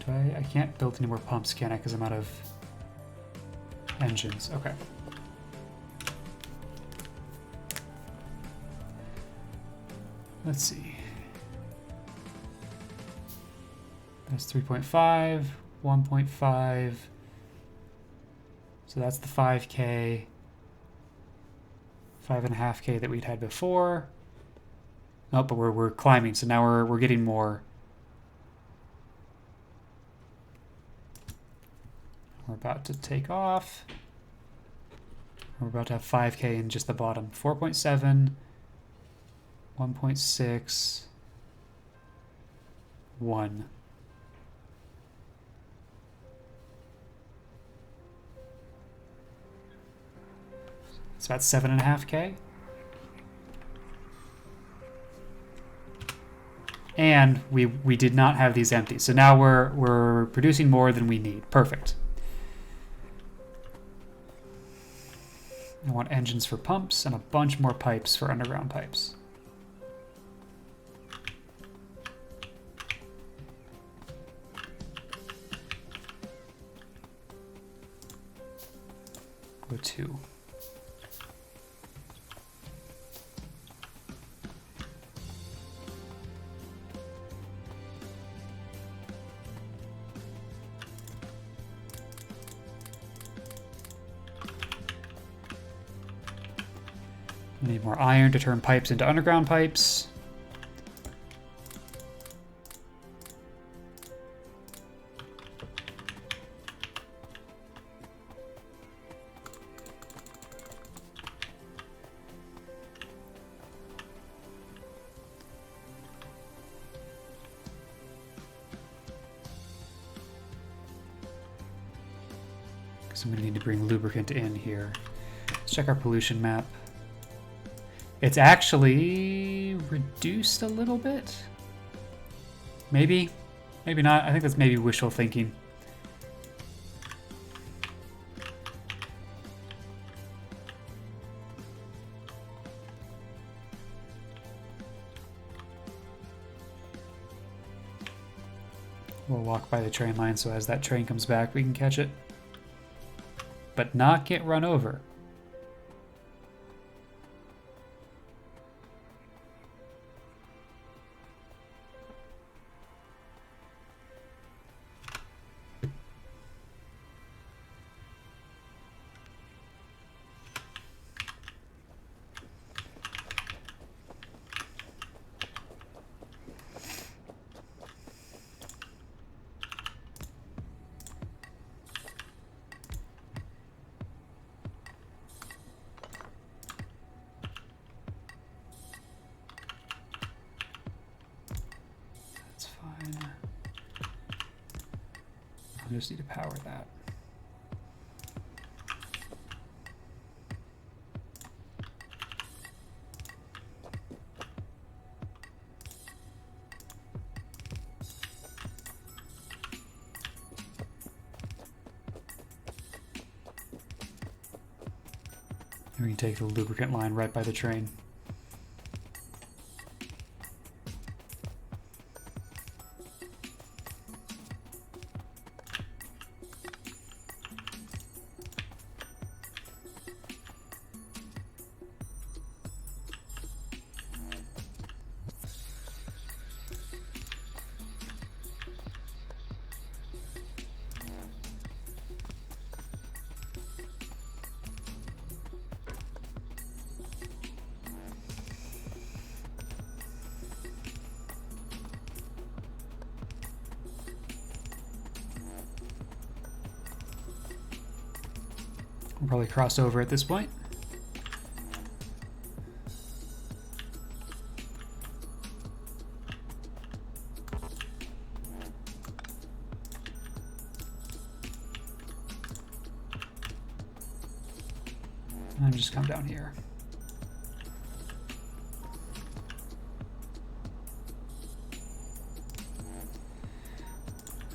Do I can't build any more pumps, can I? Because I'm out of engines. Okay. Let's see. That's 3.5, 1.5. So that's the 5K, 5.5K that we'd had before. Oh, but we're climbing, so now we're getting more. We're about to take off. We're about to have 5K in just the bottom. 4.7, 1.6, 1. So that's 7.5K. And we did not have these empty. So now we're producing more than we need. Perfect. I want engines for pumps and a bunch more pipes for underground pipes. Go 2. I need more iron to turn pipes into underground pipes. Because I'm going to need to bring lubricant in here. Let's check our pollution map. It's actually reduced a little bit. Maybe. Maybe not. I think that's maybe wishful thinking. We'll walk by the train line so as that train comes back, we can catch it. But not get run over. I just need to power that. And we can take the lubricant line right by the train. We'll probably cross over at this point. And just come down here.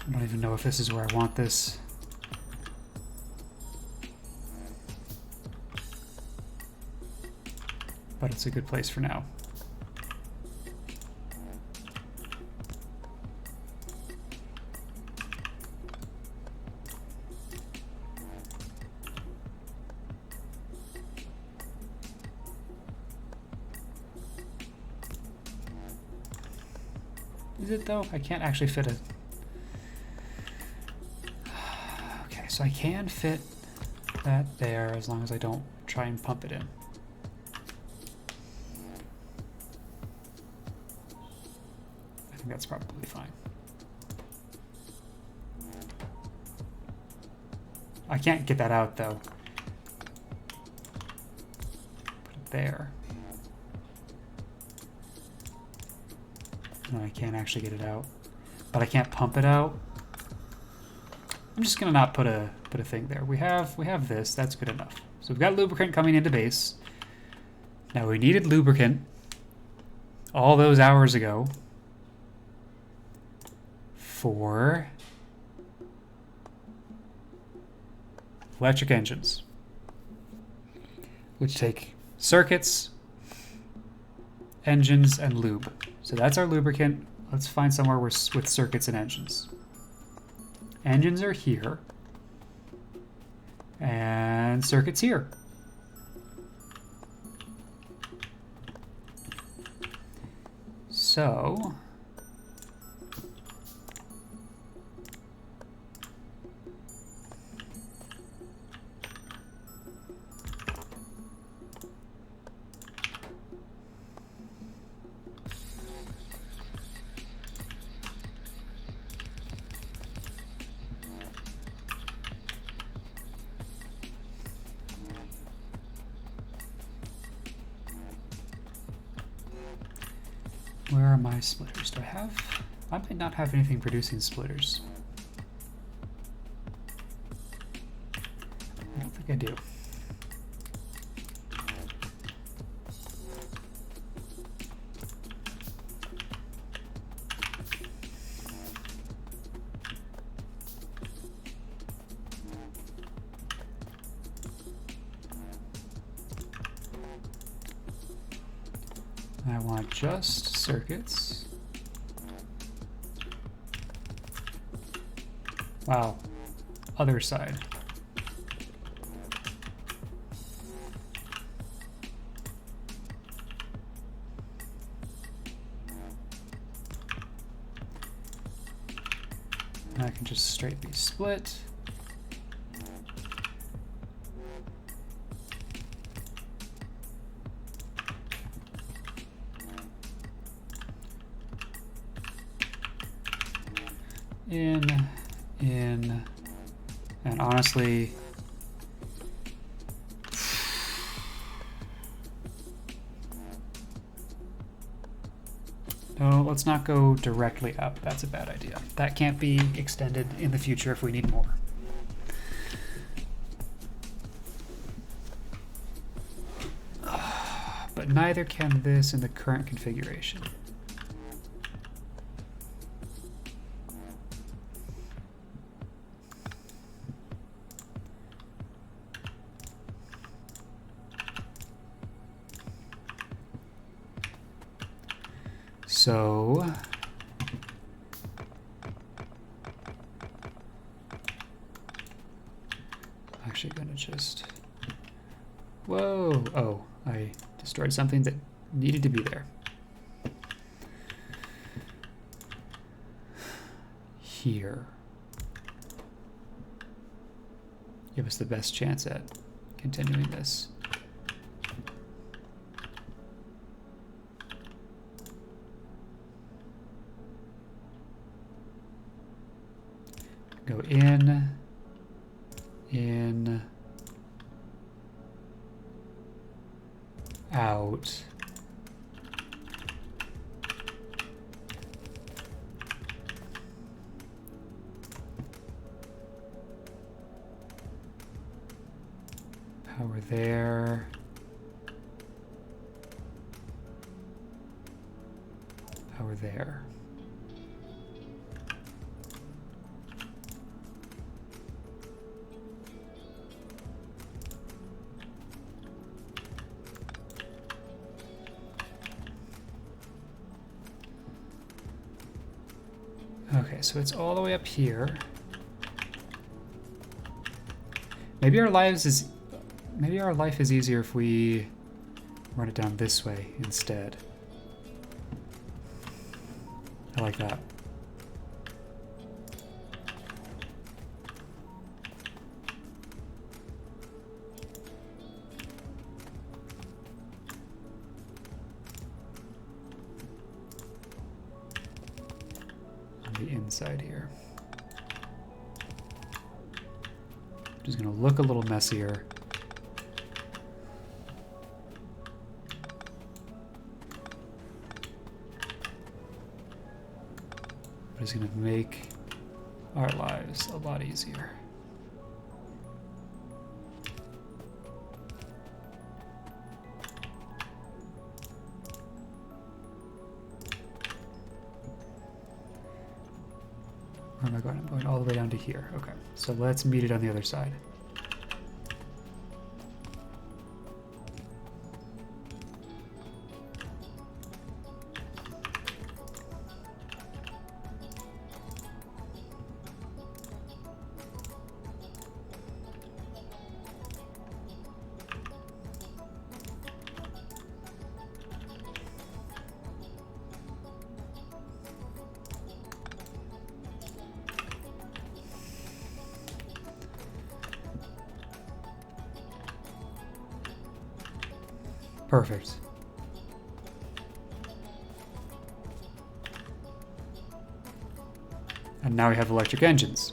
I don't even know if this is where I want this. But it's a good place for now. Is it though? I can't actually fit it. Okay, so I can fit that there as long as I don't try and pump it in. I think that's probably fine. I can't get that out though. Put it there. No, I can't actually get it out. But I can't pump it out. I'm just gonna not put a thing there. We have this, that's good enough. So we've got lubricant coming into base. Now we needed lubricant all those hours ago for electric engines, which take circuits, engines, and lube. So that's our lubricant. Let's find somewhere with circuits and engines. Engines are here, and circuits here. So where are my splitters? Do I have? I might not have anything producing splitters. I don't think I do. I want just circuits. Wow. Other side. And I can just straightly split. In, and honestly, no, let's not go directly up. That's a bad idea. That can't be extended in the future if we need more. But neither can this in the current configuration. So I'm actually going to just, whoa, oh, I destroyed something that needed to be there. Here. Give us the best chance at continuing this. Go in, out. Power there. Power there. Okay, so it's all the way up here. Maybe our life is easier if we run it down this way instead. I like that. The inside here. Just going to look a little messier. But it's going to make our lives a lot easier. Where am I going? I'm going all the way down to here. Okay, so let's meet it on the other side. Perfect. And now we have electric engines.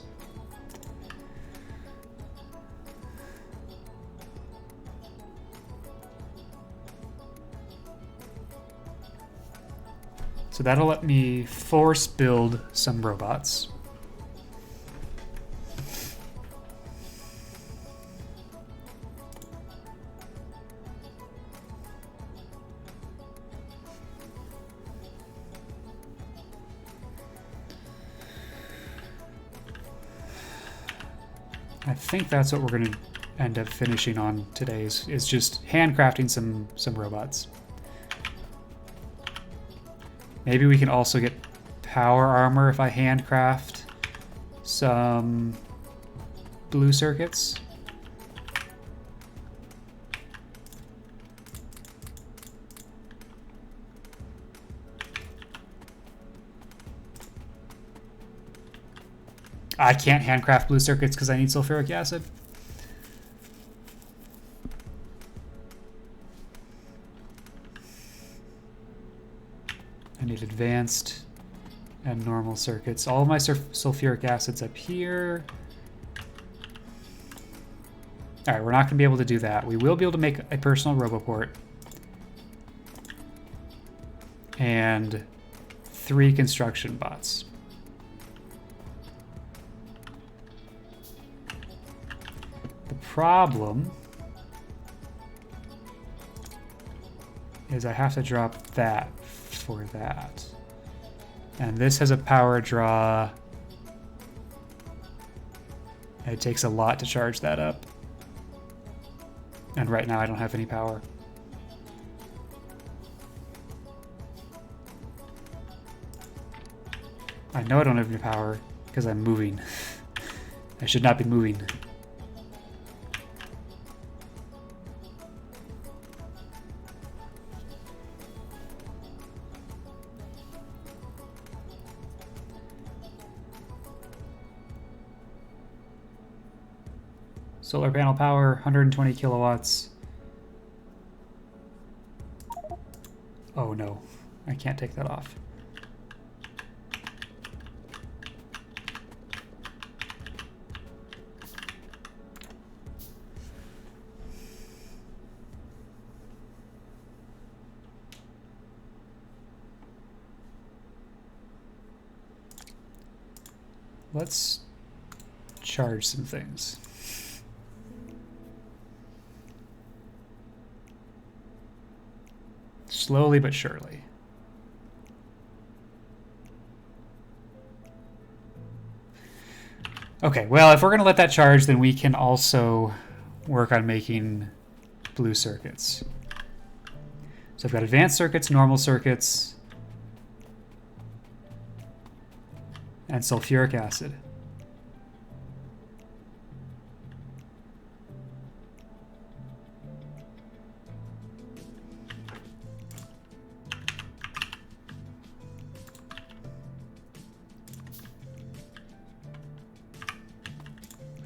So that'll let me force build some robots. I think that's what we're going to end up finishing on today is just handcrafting some robots. Maybe we can also get power armor if I handcraft some blue circuits. I can't handcraft blue circuits because I need sulfuric acid. I need advanced and normal circuits. All of my sulfuric acids up here. All right, we're not going to be able to do that. We will be able to make a personal roboport. And 3 construction bots. The problem is I have to drop that for that. And this has a power draw. It takes a lot to charge that up. And right now I don't have any power. I know I don't have any power because I'm moving. I should not be moving. Solar panel power, 120 kilowatts. Oh no, I can't take that off. Let's charge some things. Slowly but surely. Okay, well, if we're going to let that charge, then we can also work on making blue circuits. So I've got advanced circuits, normal circuits, and sulfuric acid.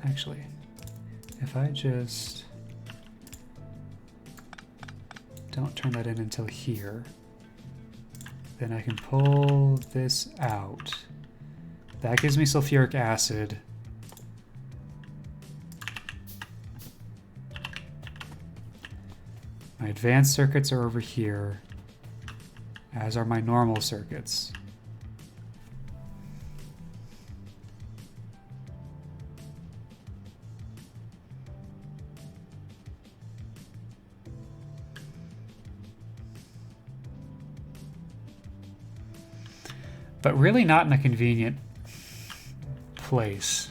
Actually, if I just don't turn that in until here, then I can pull this out. That gives me sulfuric acid. My advanced circuits are over here, as are my normal circuits. But really not in a convenient place.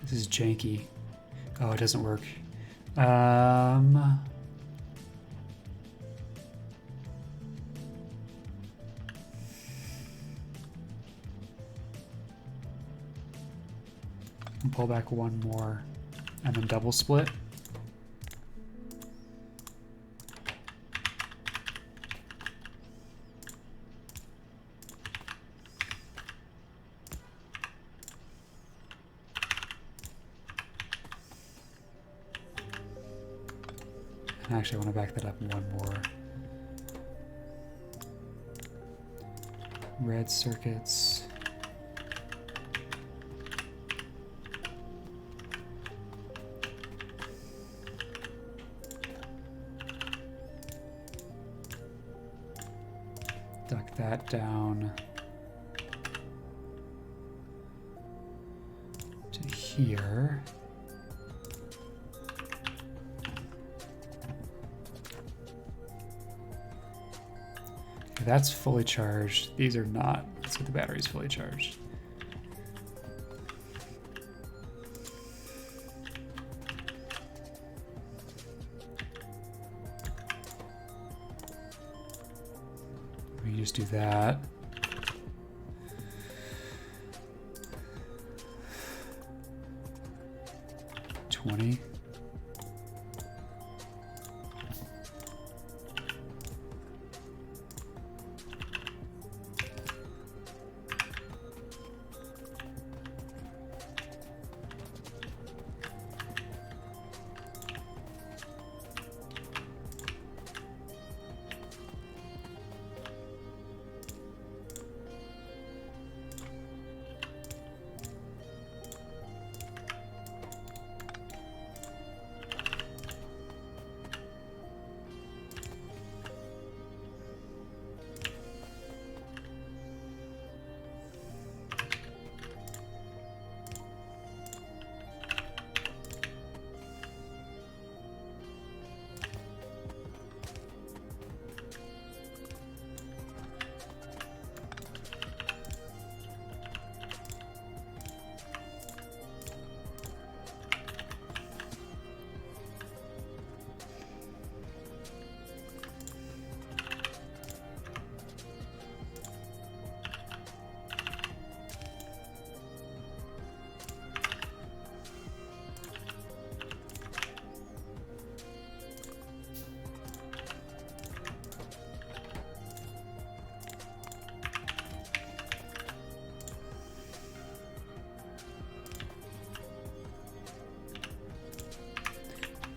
This is janky. Oh, it doesn't work. Pull back one more and then double split. Actually, I want to back that up one more. Red circuits. Duck that down to here. Okay, that's fully charged. These are not. Let's get the batteries fully charged. We just do that. $20.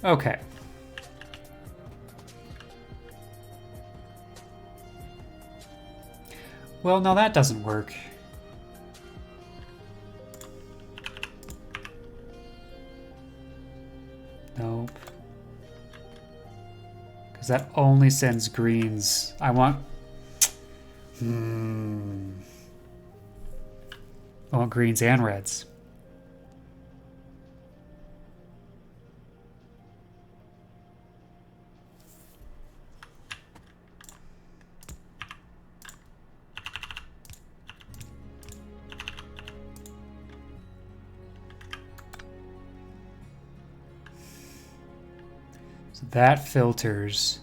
Okay. Well, now that doesn't work. Nope. Because that only sends greens. I want... I want greens and reds. So that filters.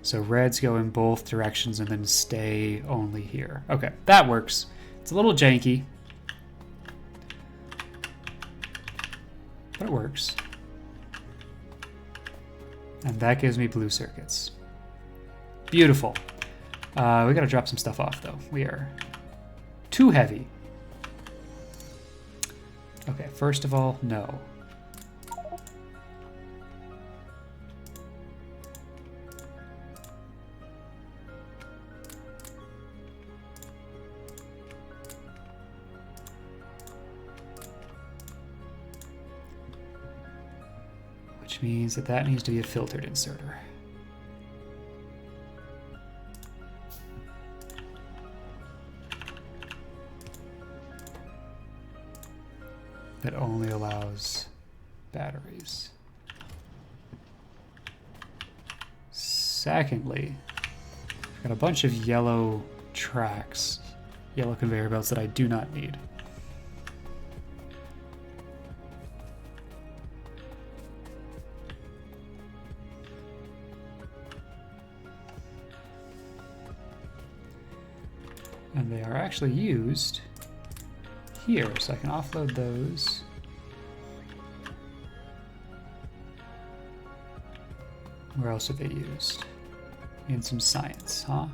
So reds go in both directions and then stay only here. Okay, that works. It's a little janky, but it works. And that gives me blue circuits. Beautiful. We gotta drop some stuff off though. We are too heavy. Okay, first of all, no. Which means that that needs to be a filtered inserter. That only allows batteries. Secondly, I've got a bunch of yellow tracks, yellow conveyor belts that I do not need. And they are actually used here, so I can offload those. Where else are they used? In some science, huh?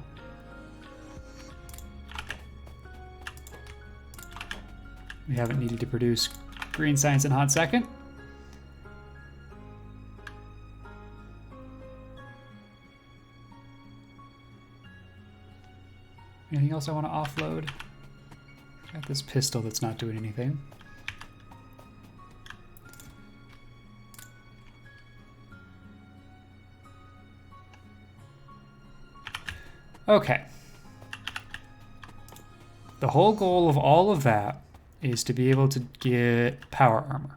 We haven't needed to produce green science in a hot second. Anything else I want to offload? Got this pistol that's not doing anything. Okay. The whole goal of all of that is to be able to get power armor.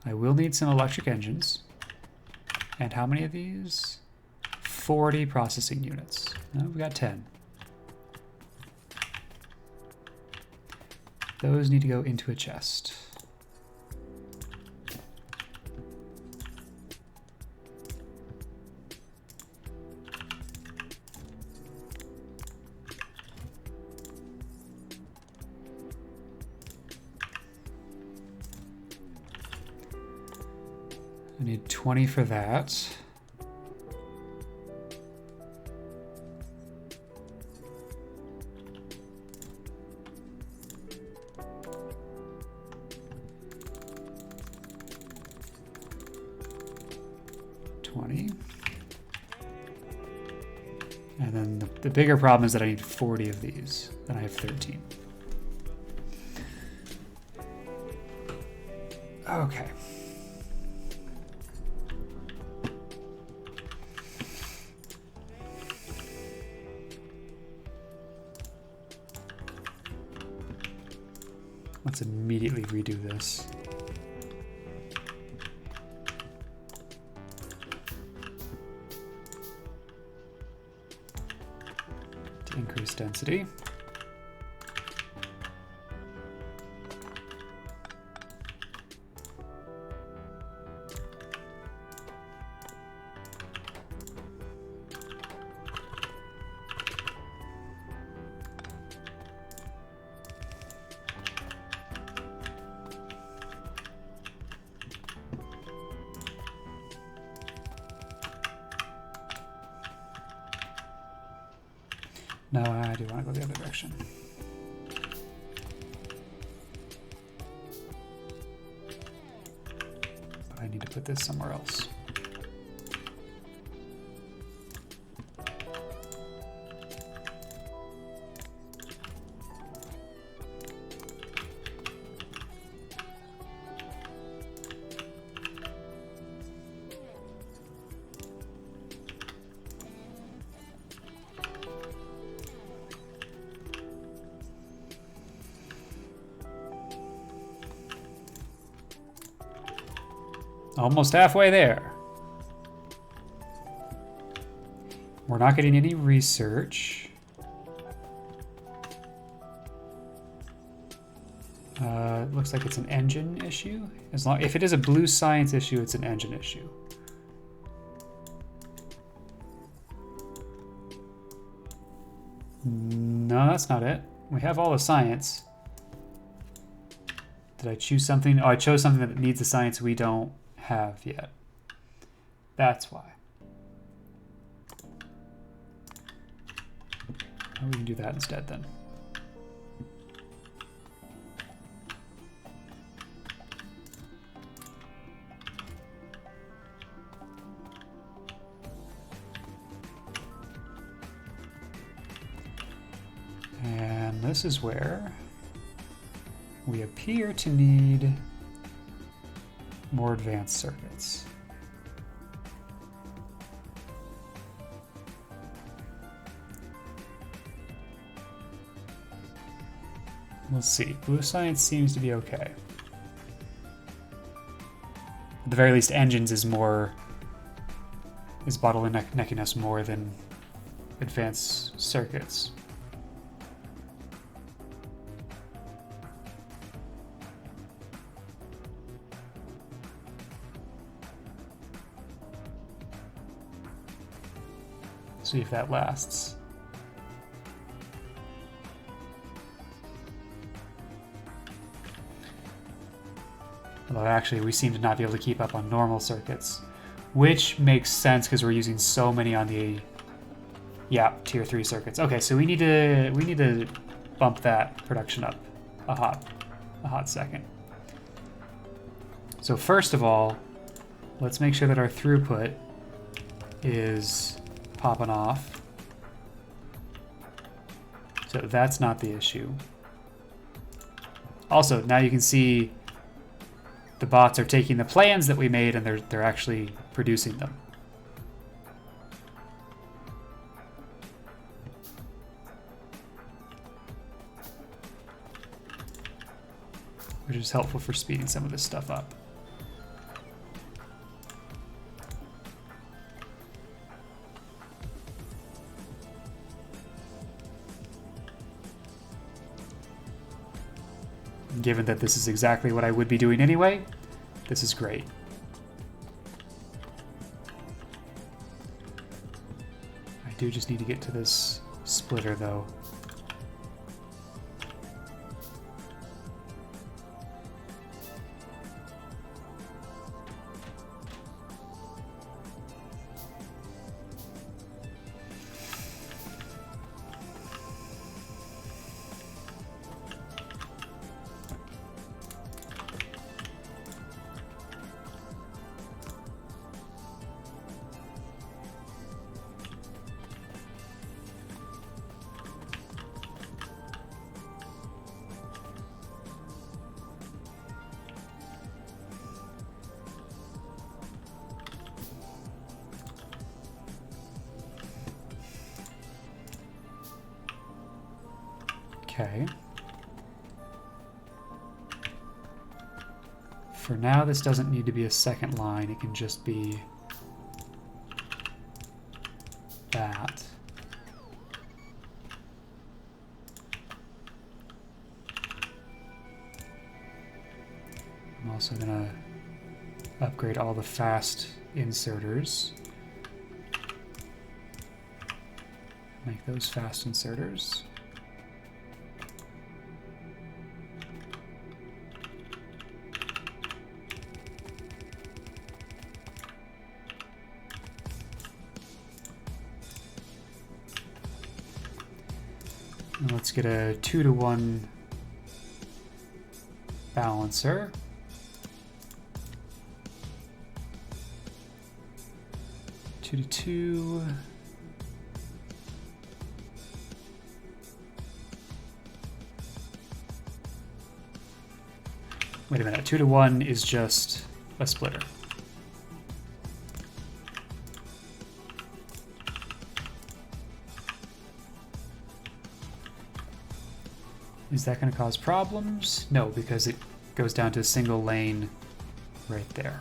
I will need some electric engines. And how many of these? 40 processing units. No, we got 10. Those need to go into a chest. I need 20 for that. And then the bigger problem is that I need 40 of these, and I have 13. Okay. Let's immediately redo this. To increase density. No, I do want to go the other direction. But I need to put this somewhere else. Almost halfway there. We're not getting any research. Looks like it's an engine issue. If it is a blue science issue, it's an engine issue. No, that's not it. We have all the science. Did I choose something? Oh, I chose something that needs the science we don't have yet. That's why. Oh, we can do that instead then. And this is where we appear to need more advanced circuits. We'll see. Blue science seems to be okay. At the very least, engines is bottlenecking us more than advanced circuits. See if that lasts. Although actually we seem to not be able to keep up on normal circuits, which makes sense because we're using so many on the tier 3 circuits. Okay, so we need to bump that production up a hot second. So first of all, let's make sure that our throughput is popping off. So that's not the issue. Also, now you can see the bots are taking the plans that we made and they're actually producing them. Which is helpful for speeding some of this stuff up. Given that this is exactly what I would be doing anyway, this is great. I do just need to get to this splitter though. Okay. For now, this doesn't need to be a second line. It can just be that. I'm also going to upgrade all the fast inserters. Make those fast inserters. And let's get a 2-to-1 balancer. Two to two. Wait a minute, 2-to-1 is just a splitter. Is that going to cause problems? No, because it goes down to a single lane right there.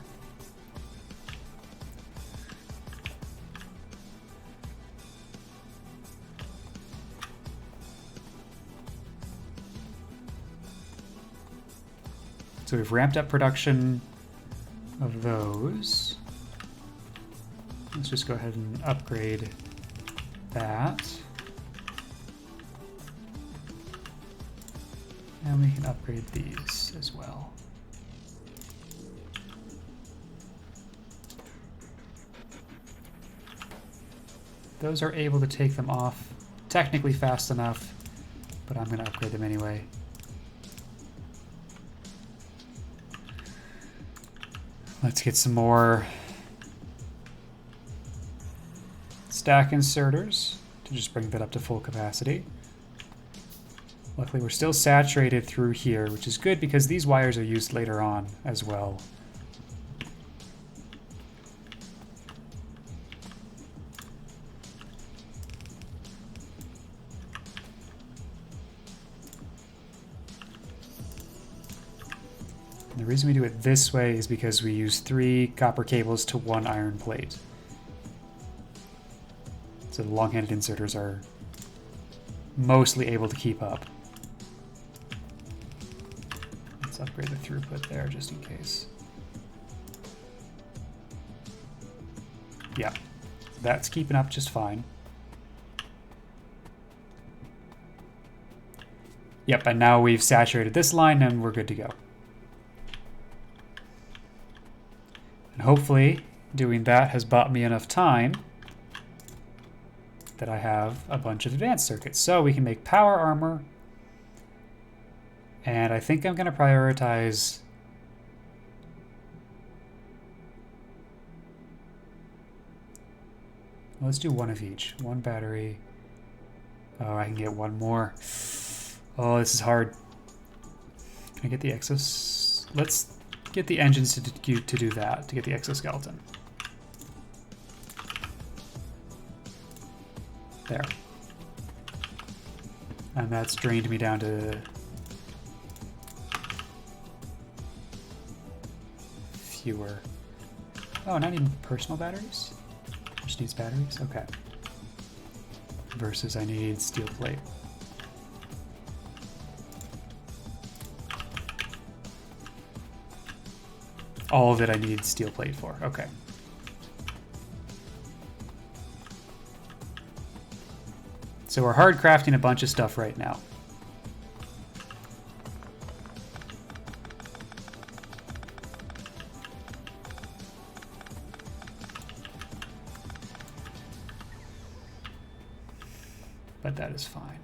So we've ramped up production of those. Let's just go ahead and upgrade that. And we can upgrade these as well. Those are able to take them off technically fast enough, but I'm going to upgrade them anyway. Let's get some more stack inserters to just bring that up to full capacity. Luckily, we're still saturated through here, which is good because these wires are used later on as well. And the reason we do it this way is because we use 3 copper cables to 1 iron plate. So the long-handed inserters are mostly able to keep up. Let's upgrade the throughput there just in case. Yeah, that's keeping up just fine. Yep, and now we've saturated this line and we're good to go. And hopefully doing that has bought me enough time that I have a bunch of advanced circuits. So we can make power armor. And I think I'm going to prioritize let's do one of each. One battery. Oh, I can get one more. Oh, this is hard. Can I get the exos? Let's get the engines to do that, to get the exoskeleton. There. And that's drained me down to fewer. Oh, not even personal batteries? Just needs batteries? Okay. Versus I need steel plate. All of it I need steel plate for. Okay. So we're hard crafting a bunch of stuff right now. But that is fine.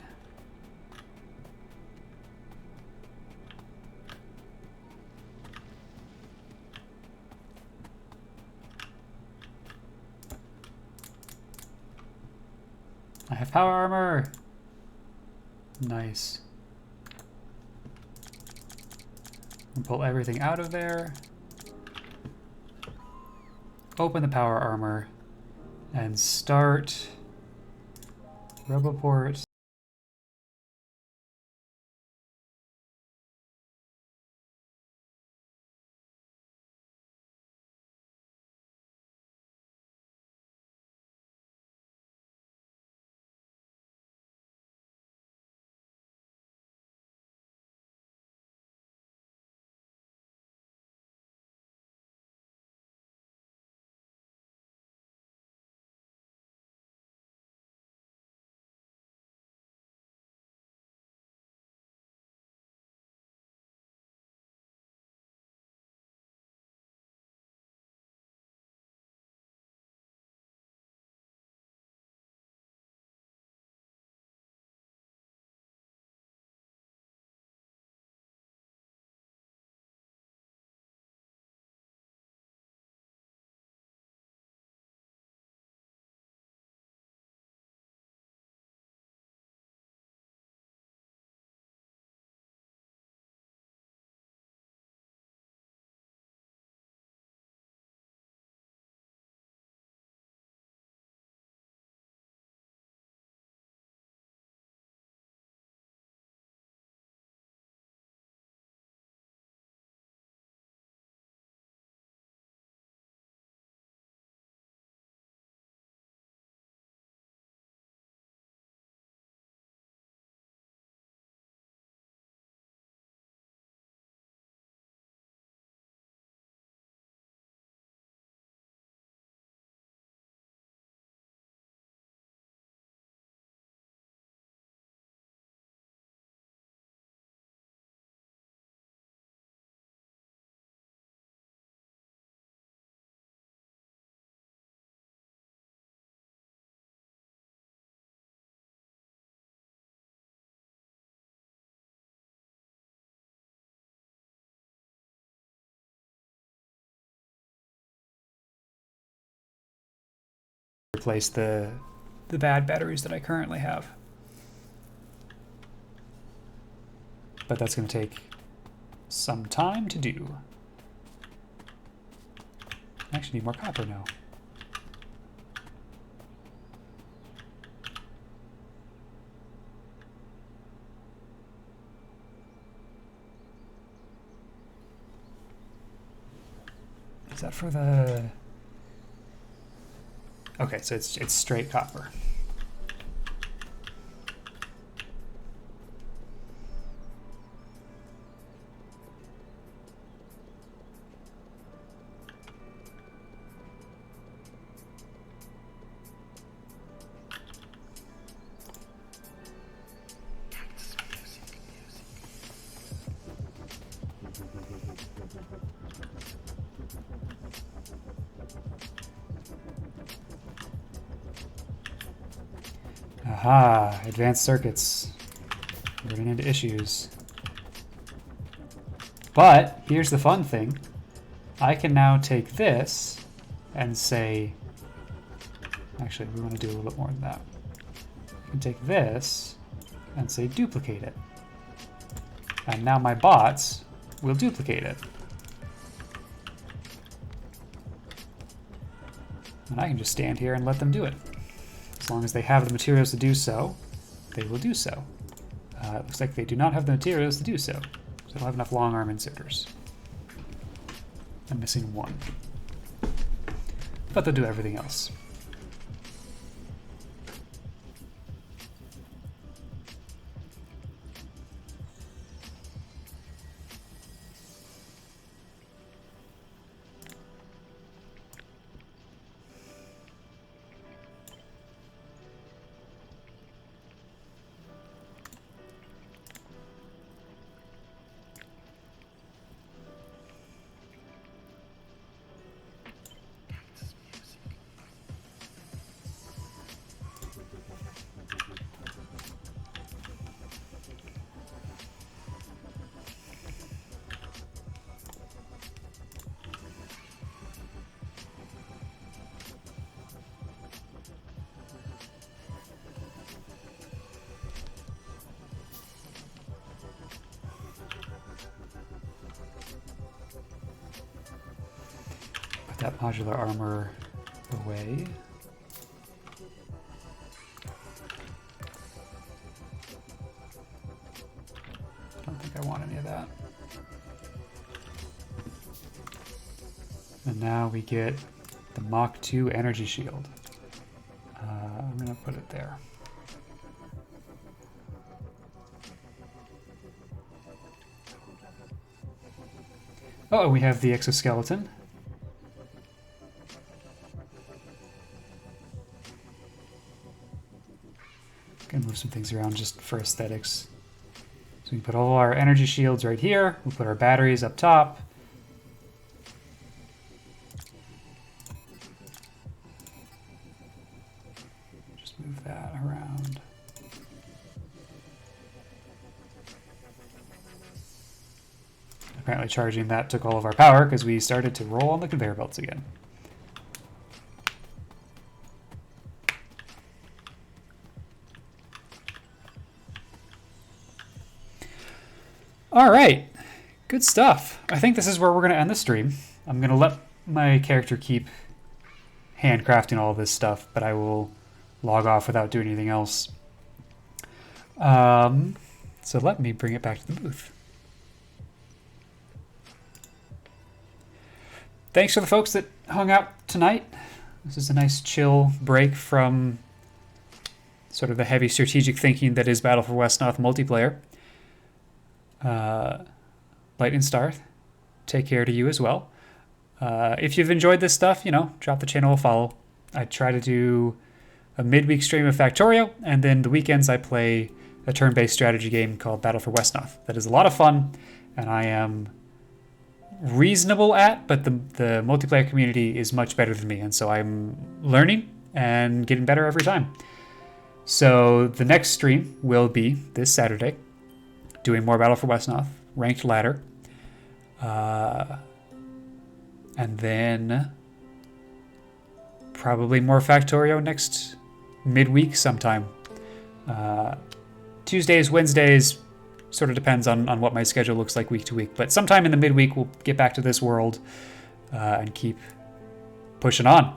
I have power armor. Nice. And pull everything out of there. Open the power armor and start Roboport. Replace the bad batteries that I currently have. But that's going to take some time to do. I actually need more copper now. Is that for the... Okay, so it's straight copper. Aha, advanced circuits. We're running into issues. But here's the fun thing. I can now take this and say, actually, we want to do a little bit more than that. I can take this and say duplicate it. And now my bots will duplicate it. And I can just stand here and let them do it. As long as they have the materials to do so, they will do so. It looks like they do not have the materials to do so. So they don't have enough long arm inserters. I'm missing one. But they'll do everything else. That modular armor away. Don't think I want any of that. And now we get the Mach 2 energy shield. I'm gonna put it there. Oh, we have the exoskeleton. Gonna move some things around just for aesthetics. So we put all our energy shields right here. We'll put our batteries up top. Just move that around. Apparently charging that took all of our power because we started to roll on the conveyor belts again. All right, good stuff. I think this is where we're going to end the stream. I'm going to let my character keep handcrafting all of this stuff, but I will log off without doing anything else. So let me bring it back to the booth. Thanks for the folks that hung out tonight. This is a nice chill break from sort of the heavy strategic thinking that is Battle for Westnoth multiplayer. Lightning Star, take care to you as well. If you've enjoyed this stuff, drop the channel a follow. I try to do a midweek stream of Factorio, and then the weekends I play a turn-based strategy game called Battle for Westnoth. That is a lot of fun, and I am reasonable at, but the multiplayer community is much better than me, and so I'm learning and getting better every time. So the next stream will be this Saturday, doing more Battle for Westnoth, ranked ladder. And then probably more Factorio next midweek sometime. Tuesdays, Wednesdays, sort of depends on what my schedule looks like week to week. But sometime in the midweek, we'll get back to this world and keep pushing on.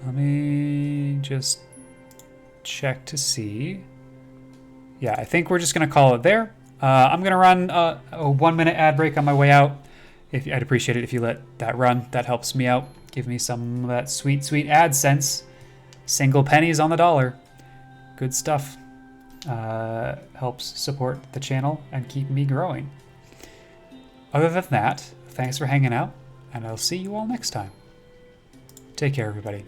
Let me just check to see. Yeah, I think we're just going to call it there. I'm going to run a 1 minute ad break on my way out. I'd appreciate it if you let that run. That helps me out. Give me some of that sweet, sweet AdSense. Single pennies on the dollar. Good stuff. Helps support the channel and keep me growing. Other than that, thanks for hanging out, and I'll see you all next time. Take care, everybody.